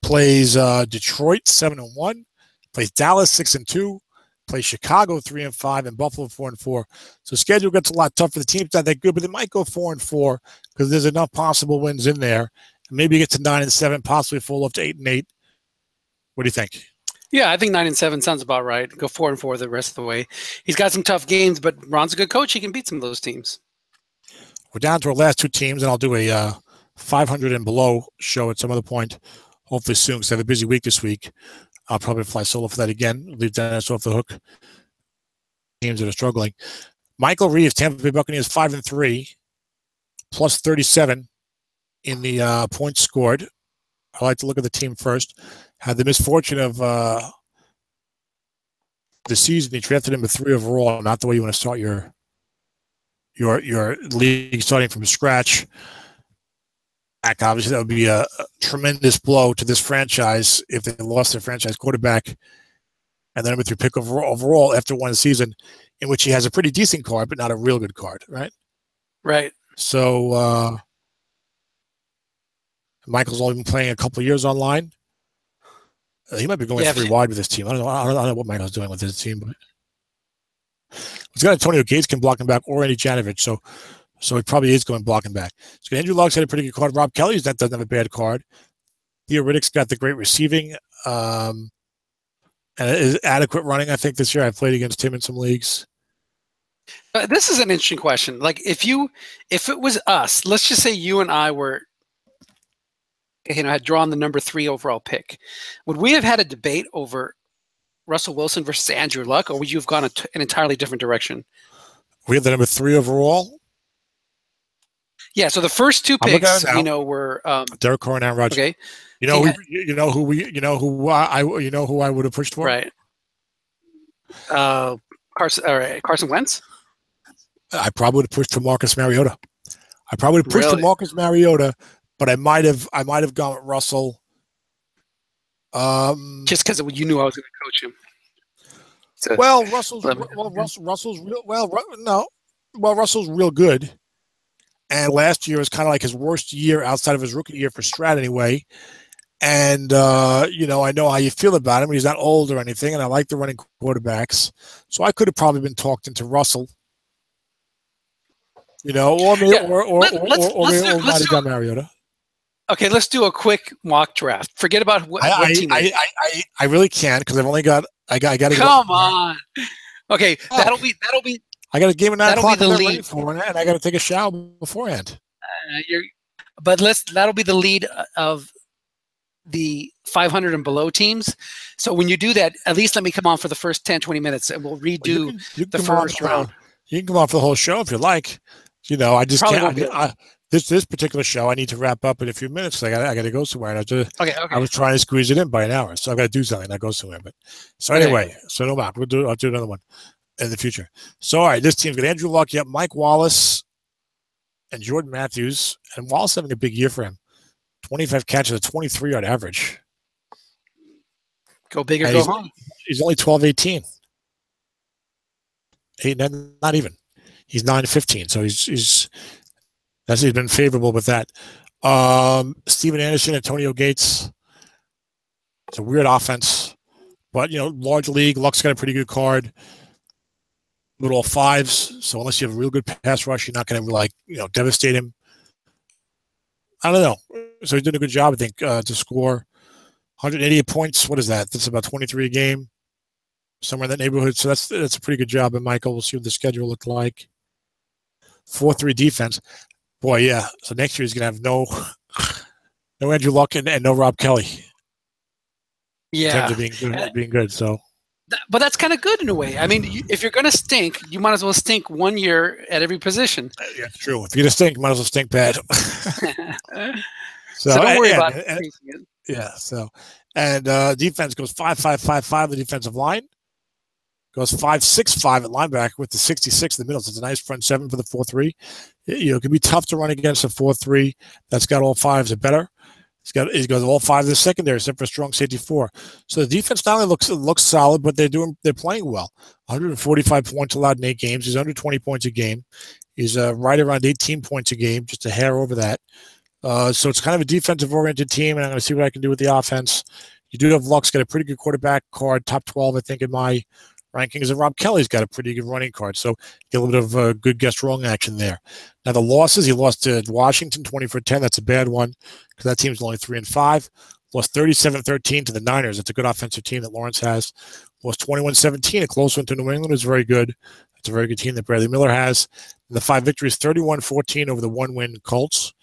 Plays Detroit 7-1. Plays Dallas 6-2. Plays Chicago 3-5 and Buffalo 4-4. So schedule gets a lot tougher. The team's not that good, but they might go 4-4 because there's enough possible wins in there. And maybe get to 9-7, possibly fall up to 8-8. What do you think? Yeah, I think 9-7 sounds about right. Go 4-4 the rest of the way. He's got some tough games, but Ron's a good coach. He can beat some of those teams. We're down to our last 2 teams, and I'll do a 500 and below show at some other point, hopefully soon, because I have a busy week this week. I'll probably fly solo for that again. Leave Dennis off the hook. Teams that are struggling. Michael Reeves, Tampa Bay Buccaneers, 5-3, plus 37 in the points scored. I like to look at the team first. Had the misfortune of the season. He drafted him with 3 overall. Not the way you want to start your league, starting from scratch. Obviously, that would be a tremendous blow to this franchise if they lost their franchise quarterback and then with your pick overall after one season in which he has a pretty decent card, but not a real good card, right? Right. So Michael's only been playing a couple of years online. He might be going 3 wide with his team. I don't know what Michael's doing with his team, but he's got Antonio Gates can block him back or Andy Janovich, so he probably is going blocking back. So Andrew Luck's had a pretty good card. Rob Kelly's doesn't have a bad card. Theo Riddick's got the great receiving and is adequate running, I think, this year. I've played against him in some leagues. This is an interesting question. Like, if it was us, let's just say you and I were, had drawn the number 3 overall pick, would we have had a debate over Russell Wilson versus Andrew Luck, or would you have gone an entirely different direction? We have the number 3 overall. Yeah, so the first 2 picks, were Derek Carr and Aaron Rodgers. Okay, who I would have pushed for, right? Carson Wentz. I probably would have pushed for Marcus Mariota. For Marcus Mariota, but I might have gone with Russell. Just because you knew I was going to coach him. So, Russell's real good. And last year was kind of like his worst year outside of his rookie year for Strat anyway. And, I know how you feel about him. He's not old or anything, and I like the running quarterbacks. So I could have probably been talked into Russell. Or Mariota. Okay, let's do a quick mock draft. Forget about what team. I really can't because I've only got I got to come on. Okay, that'll be. I got a game at 9 o'clock and I got to take a shower beforehand. That'll be the lead of the 500 and below teams. So when you do that, at least let me come on for the first 10, 20 minutes, and we'll redo the first round. You can come on for the whole show if you like. I just can't. This particular show, I need to wrap up in a few minutes. I got to go somewhere. And I was trying to squeeze it in by an hour, so I got to do something. I go somewhere. But anyway, no matter. I'll do another one in the future. So all right, this team's got Andrew Luck, Mike Wallace, and Jordan Matthews. And Wallace having a big year for him. 25 catches, a 23-yard average. Go big or go home. He's only 12-18. Not even. He's 9-15. So he's been favorable with that. Steven Anderson, Antonio Gates. It's a weird offense. But, large league, Luck's got a pretty good card with all fives. So unless you have a real good pass rush, you're not going to, devastate him. I don't know. So he's doing a good job, I think, to score 188 points. What is that? That's about 23 a game, somewhere in that neighborhood. So that's a pretty good job. And Michael, we'll see what the schedule looked like. 4-3 defense. Boy, yeah. So next year he's going to have no Andrew Luck and no Rob Kelly. Yeah. In terms of being good. So. But that's kind of good in a way. I mean, if you're going to stink, you might as well stink 1 year at every position. Yeah, it's true. If you're going to stink, you might as well stink bad. so don't worry about it. Yeah. So, and defense goes 5-5-5-5. The defensive line goes 5-6-5 at linebacker with the 66 in the middle. So it's a nice front seven for the 4-3. It can be tough to run against a 4-3 that's got all fives or better. He's got all five of the secondary, except for strong safety 4. So the defense not only looks solid, but they're playing well. 145 points allowed in 8 games. He's under 20 points a game. He's right around 18 points a game, just a hair over that. So it's kind of a defensive-oriented team, and I'm going to see what I can do with the offense. You do have Luck's got a pretty good quarterback card, top 12, I think, in my rankings, and Rob Kelly's got a pretty good running card. So get a little bit of good guess wrong action there. Now the losses, he lost to Washington 20-10. That's a bad one because that team's only 3-5. Lost 37-13 to the Niners. That's a good offensive team that Lawrence has. Lost 21-17, a close one to New England is very good. That's a very good team that Bradley Miller has. And the 5 victories, 31-14 over the 1-win Colts.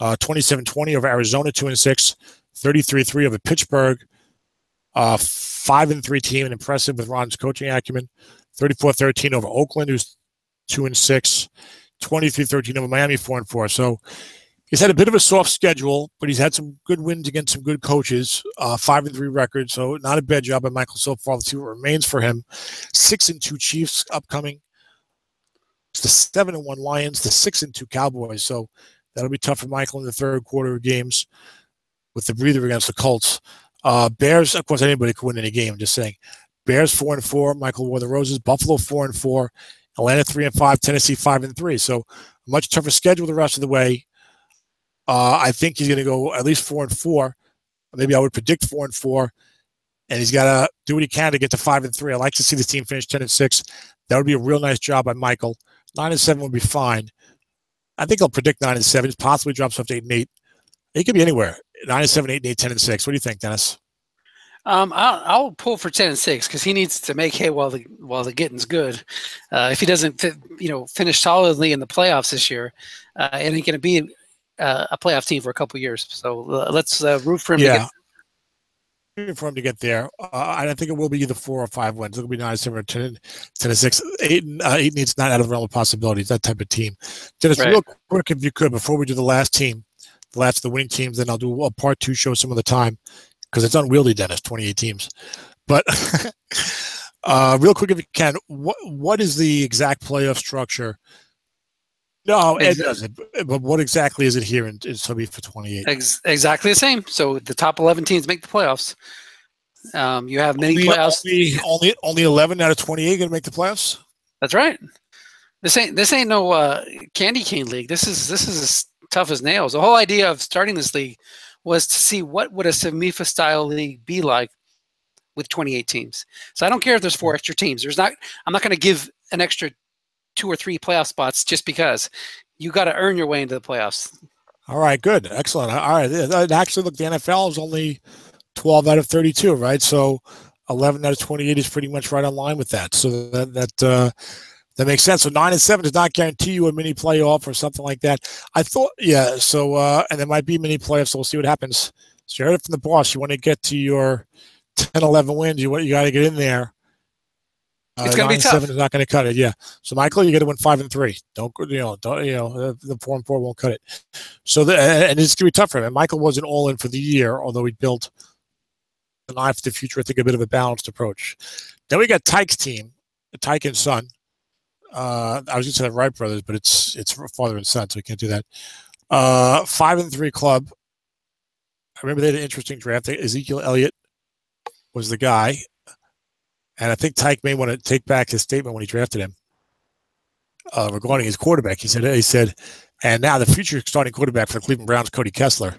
27-20 over Arizona, 2-6. 33-3 over Pittsburgh. 5-3 team, and impressive with Ron's coaching acumen. 34-13 over Oakland, who's 2-6. 23-13 over Miami, 4-4. So he's had a bit of a soft schedule, but he's had some good wins against some good coaches. 5-3 record, so not a bad job by Michael so far. Let's see what remains for him. 6-2 Chiefs upcoming. It's the 7-1 Lions, the 6-2 Cowboys. So that'll be tough for Michael in the third quarter of games with the breather against the Colts. Bears, of course, anybody could win any game. I'm just saying. Bears 4-4. Michael wore the roses. Buffalo 4-4. Atlanta 3-5. Tennessee 5-3. So a much tougher schedule the rest of the way. I think he's going to go at least 4-4. Maybe I would predict 4-4. And he's got to do what he can to get to 5-3. I like to see this team finish 10-6. That would be a real nice job by Michael. 9-7 would be fine. I think I'll predict 9-7. Possibly drops off to 8-8. He could be anywhere. 9-7, 8-8, 10-6. What do you think, Dennis? I'll pull for 10-6 because he needs to make hay while the getting's good. If he doesn't finish solidly in the playoffs this year, it ain't going to be a playoff team for a couple years. So let's root for him. For him to get there. I think it will be either 4 or 5 wins. It'll be 9-7 or 10-6. 8 needs not out of the realm of possibilities. That type of team. Dennis, real quick, if you could, before we do the last team, the last of the winning teams, then I'll do a part 2 show some of the time because it's unwieldy, Dennis. 28 teams, but real quick, if you can, what is the exact playoff structure? No, Ed doesn't. But what exactly is it here in SOMIFA 28? Exactly the same. So the top 11 teams make the playoffs. You have many playoffs. Only 11 out of 28 going to make the playoffs. That's right. This ain't no candy cane league. This is as tough as nails. The whole idea of starting this league was to see what would a SOMIFA style league be like with 28 teams. So I don't care if there's 4 extra teams. I'm not going to give an extra 2 or 3 playoff spots just because. You got to earn your way into the playoffs. All right, good. Excellent. All right. Actually, look, the NFL is only 12 out of 32, right? So 11 out of 28 is pretty much right on line with that. So that makes sense. So 9-7 does not guarantee you a mini playoff or something like that. I thought, yeah. So and there might be mini playoffs. So we'll see what happens. So you heard it from the boss. You want to get to your 10-11 wins. You got to get in there. It's going to be tough. 7 is not going to cut it. Yeah. So Michael, you got to win 5-3. Don't the 4-4 won't cut it. So and it's going to be tough for him. And Michael wasn't all in for the year, although he built an eye for the future. I think a bit of a balanced approach. Then we got Tyke's team, Tyke and son. I was going to say the Wright brothers, but it's father and son, so we can't do that. 5-3 club. I remember they had an interesting draft. Ezekiel Elliott was the guy. And I think Tyke may want to take back his statement when he drafted him regarding his quarterback. He said, and now the future starting quarterback for the Cleveland Browns, Cody Kessler.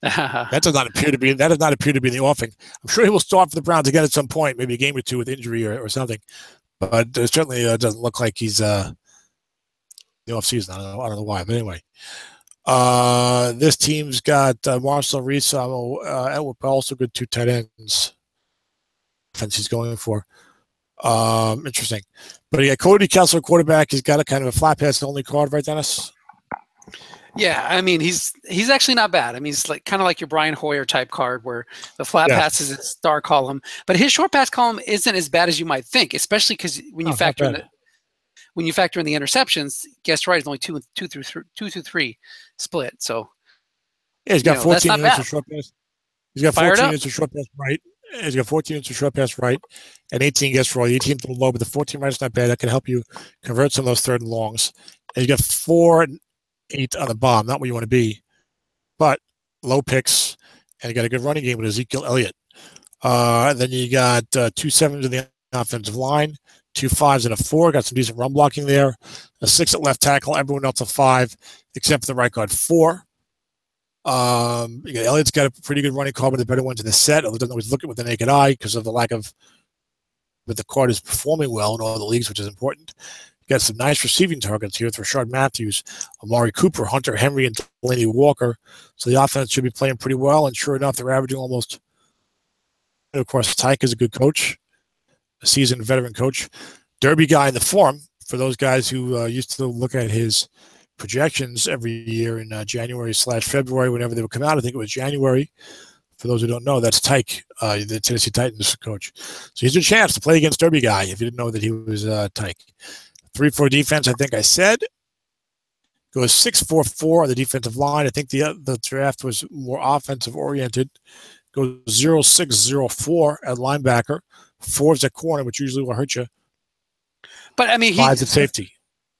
That does not appear to be in the offing. I'm sure he will start for the Browns again at some point, maybe a game or two with injury or something. But it certainly doesn't look like he's the offseason. I don't know why, but anyway. This team's got Marcel Reese, also good 2 tight ends. Defense he's going for. Interesting. But yeah, Cody Kessler, quarterback, he's got a kind of a flat pass only card, right, Dennis? Yeah, I mean he's actually not bad. I mean he's like kind of like your Brian Hoyer type card where the flat pass is a star column, but his short pass column isn't as bad as you might think, especially because when you factor in the interceptions, guess right, it's only 2 through 3 split. So yeah, he's got 14 minutes of short pass. He's got 14 minutes of short pass right. He's got 14 minutes of short pass right, and 18 guess roll. 18 a little low, but the 14 right is not bad. That can help you convert some of those 3rd and longs. And he's got 4 and 8 on the bomb, not where you want to be, but low picks, and you got a good running game with Ezekiel Elliott. Then you got 2 7s in the offensive line, 2 5s and a 4. Got some decent run blocking there. A 6 at left tackle. Everyone else a 5, except for the right guard 4. Elliott's got a pretty good running card, but the better ones in the set. Although doesn't always look at with the naked eye because of the lack of. But the card is performing well in all the leagues, which is important. Got some nice receiving targets here with Rashard Matthews, Amari Cooper, Hunter Henry, and Delaney Walker. So the offense should be playing pretty well. And sure enough, they're averaging almost. And of course, Tyke is a good coach, a seasoned veteran coach. Derby guy in the form for those guys who used to look at his projections every year in January/February, whenever they would come out. I think it was January. For those who don't know, that's Tyke, the Tennessee Titans coach. So he's a chance to play against Derby guy if you didn't know that he was Tyke. 3-4 defense, I think I said. Goes 6-4-4 on the defensive line. I think the draft was more offensive oriented. Goes 0-6-0-4 at linebacker. 4s at corner, which usually will hurt you. But I mean, 5s at safety.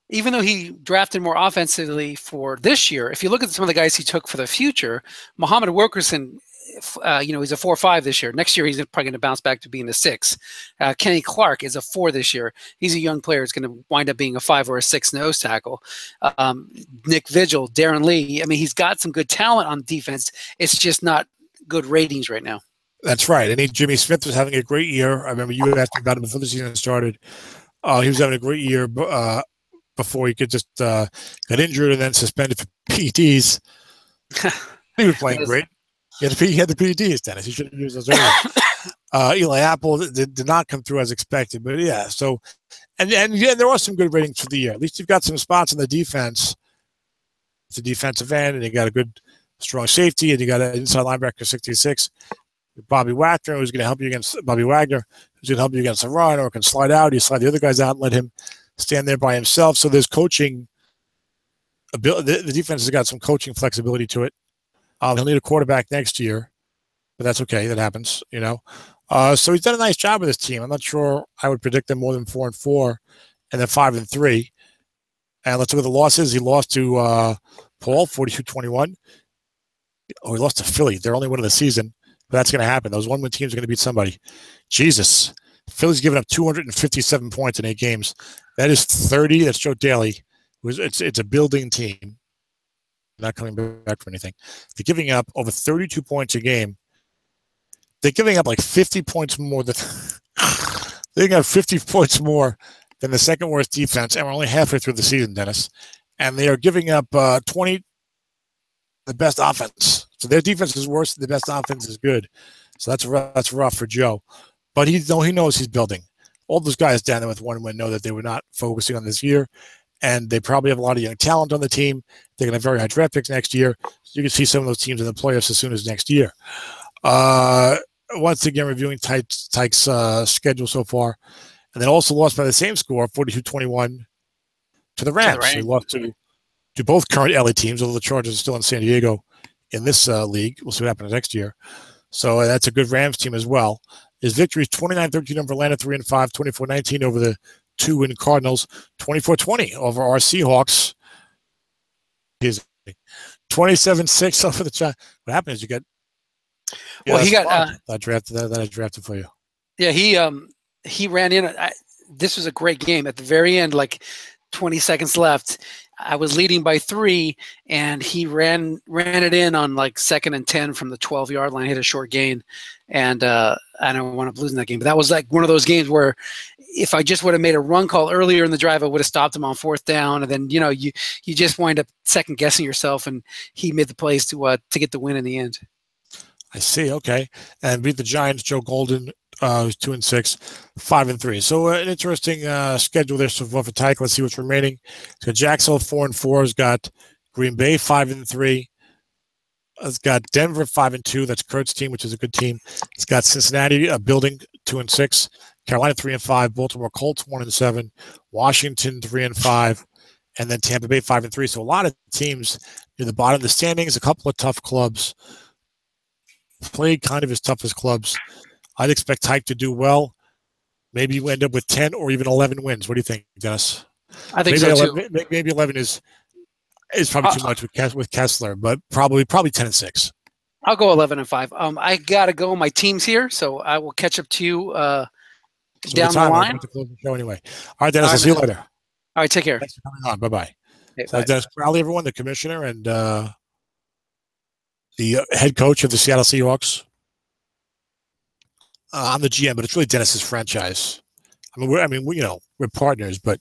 Even though he drafted more offensively for this year, if you look at some of the guys he took for the future, Muhammad Wilkerson, he's a 4-5 this year. Next year, he's probably going to bounce back to being a 6. Kenny Clark is a 4 this year. He's a young player. He's going to wind up being a 5 or a 6 nose tackle. Nick Vigil, Darren Lee. I mean, he's got some good talent on defense. It's just not good ratings right now. That's right. I think Jimmy Smith was having a great year. I remember you asked me about him before the season started. He was having a great year before he could just got injured and then suspended for PEDs. He was playing great. He had the PEDs, Dennis. He should have used those earlier. Eli Apple did not come through as expected, but yeah. So, and there are some good ratings for the year. At least you've got some spots in the defense. It's a defensive end, and you got a good, strong safety, and you got an inside linebacker 66. Bobby Wagner, who's going to help you against the run, or can slide out. You slide the other guys out and let him stand there by himself. So there's coaching ability. The defense has got some coaching flexibility to it. He'll need a quarterback next year, but that's okay. That happens, So he's done a nice job with this team. I'm not sure I would predict them more than 4-4, and then 5-3. And let's look at the losses. He lost to Paul, 42-21. Oh, he lost to Philly. They're only winning the season, but that's going to happen. Those one-win teams are going to beat somebody. Jesus. Philly's given up 257 points in 8 games. That is 30. That's Joe Daly. It's a building team. Not coming back for anything. They're giving up over 32 points a game. They're giving up like 50 points more than they got 50 points more than the second worst defense, and we're only halfway through the season, Dennis. And they are giving up 20 the best offense. So their defense is worse. The best offense is good. So that's rough for Joe. But he knows he's building. All those guys down there with 1 win know that they were not focusing on this year. And they probably have a lot of young talent on the team. They're going to have very high draft picks next year. So you can see some of those teams in the playoffs as soon as next year. Once again, reviewing Tyke's schedule so far. And then also lost by the same score, 42-21, to the Rams. So he lost to both current LA teams, although the Chargers are still in San Diego in this league. We'll see what happens next year. So that's a good Rams team as well. His victories 29-13 over Atlanta, 3-5, 24-19 over the 2-win Cardinals, 24-20 over our Seahawks. 27-6 over the Giants. What happened is you get. Well, he got that I drafted for you. Yeah, he ran in. This was a great game at the very end. Like 20 seconds left. I was leading by 3, and he ran it in on like 2nd and 10 from the 12-yard line, hit a short gain, and I don't want to lose in that game. But that was like one of those games where if I just would have made a run call earlier in the drive, I would have stopped him on 4th down, and then you just wind up second guessing yourself, and he made the plays to get the win in the end. I see. Okay, and beat the Giants. Joe Golden, who's 2-6, 5-3. So an interesting schedule there for Tyke. Let's see what's remaining. So Jacksonville 4-4 has got Green Bay 5-3. It's got Denver 5-2. That's Kurt's team, which is a good team. It's got Cincinnati building 2-6. Carolina 3-5. Baltimore Colts 1-7. Washington 3-5. And then Tampa Bay 5-3. So a lot of teams near the bottom of the standings. A couple of tough clubs. Played kind of as tough as clubs. I'd expect Tyke to do well. Maybe you end up with 10 or even 11 wins. What do you think, Dennis? I think maybe so 11, too. Maybe 11 is probably too much with Kessler, but probably 10-6. I'll go 11-5. I gotta go. My team's here, so I will catch up to you down the line. To close the show anyway. All right, Dennis. I'll see you later. All right, take care. Thanks for coming on. Bye-bye. Okay, So bye. Dennis Crowley, everyone, the commissioner and the head coach of the Seattle Seahawks. I'm the GM, but it's really Dennis's franchise. We're partners, but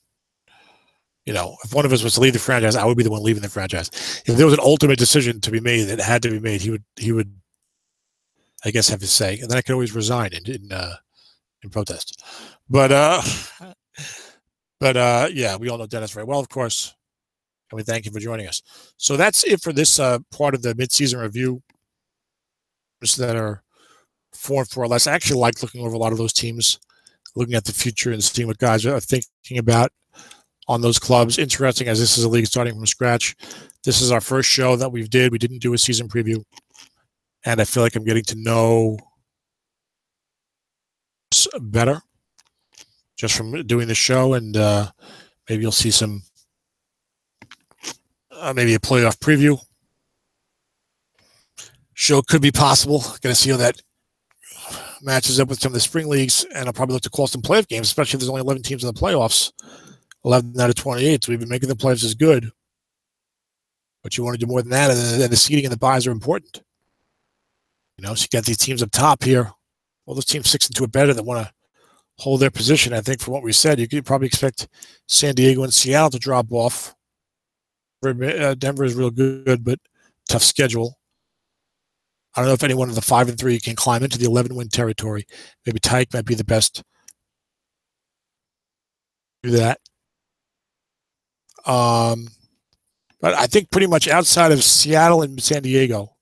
if one of us was to leave the franchise, I would be the one leaving the franchise. If there was an ultimate decision to be made that had to be made, he would, I guess, have his say, and then I could always resign in protest. But yeah, we all know Dennis very well, of course, and we thank you for joining us. So that's it for this part of the midseason review. That are 4-4 or less. I actually like looking over a lot of those teams, looking at the future and seeing what guys are thinking about on those clubs. Interesting, as this is a league starting from scratch. This is our first show that we didn't do a season preview, and I feel like I'm getting to know better just from doing the show, and maybe you'll see some maybe a playoff preview show could be possible. Going to see how that matches up with some of the spring leagues, and I'll probably look to call some playoff games, especially if there's only 11 teams in the playoffs. 11 out of 28, so we've been making the playoffs as good. But you want to do more than that, and the seeding and the buys are important. So you got these teams up top here. All those teams 6-2 or better that want to hold their position. I think from what we said, you could probably expect San Diego and Seattle to drop off. Denver is real good, but tough schedule. I don't know if anyone of the 5-3 can climb into the 11-win territory. Maybe Tyke might be the best to do that. But I think pretty much outside of Seattle and San Diego,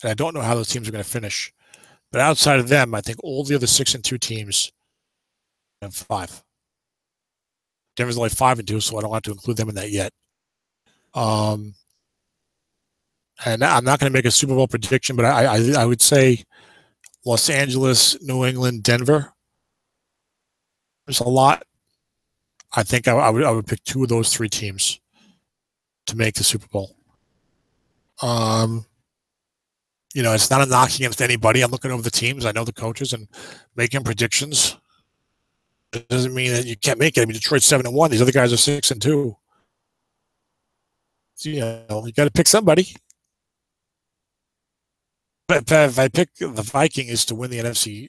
and I don't know how those teams are going to finish, but outside of them, I think all the other 6-2 teams have 5. Denver's only 5-2, so I don't have to include them in that yet. And I'm not going to make a Super Bowl prediction, but I would say Los Angeles, New England, Denver. There's a lot. I think I would pick 2 of those 3 teams to make the Super Bowl. It's not a knock against anybody. I'm looking over the teams. I know the coaches and making predictions. It doesn't mean that you can't make it. I mean, Detroit's 7-1. These other guys are 6-2. So, you got to pick somebody. But if I pick the Vikings to win the NFC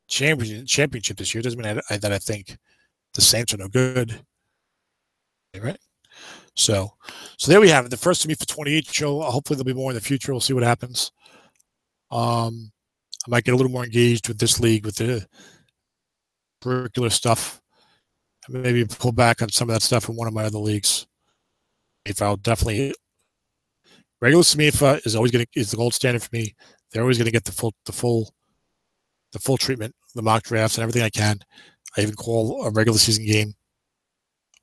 championship this year, doesn't mean that I think the Saints are no good. Right? So there we have it. The first SOMIFA 28 show. Hopefully there'll be more in the future. We'll see what happens. I might get a little more engaged with this league, with the curricular stuff. Maybe pull back on some of that stuff in one of my other leagues. If I'll definitely. Regular SOMIFA is the gold standard for me. They're always going to get the full treatment, the mock drafts and everything I can. I even call a regular season game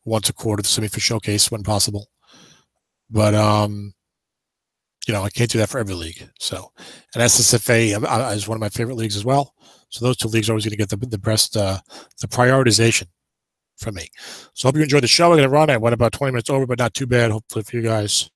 once a quarter, the SOMIFA showcase when possible. But I can't do that for every league. So, and SSFA is one of my favorite leagues as well. So those 2 leagues are always going to get the best, the prioritization from me. So I hope you enjoyed the show. I'm going to run. I went about 20 minutes over, but not too bad. Hopefully for you guys.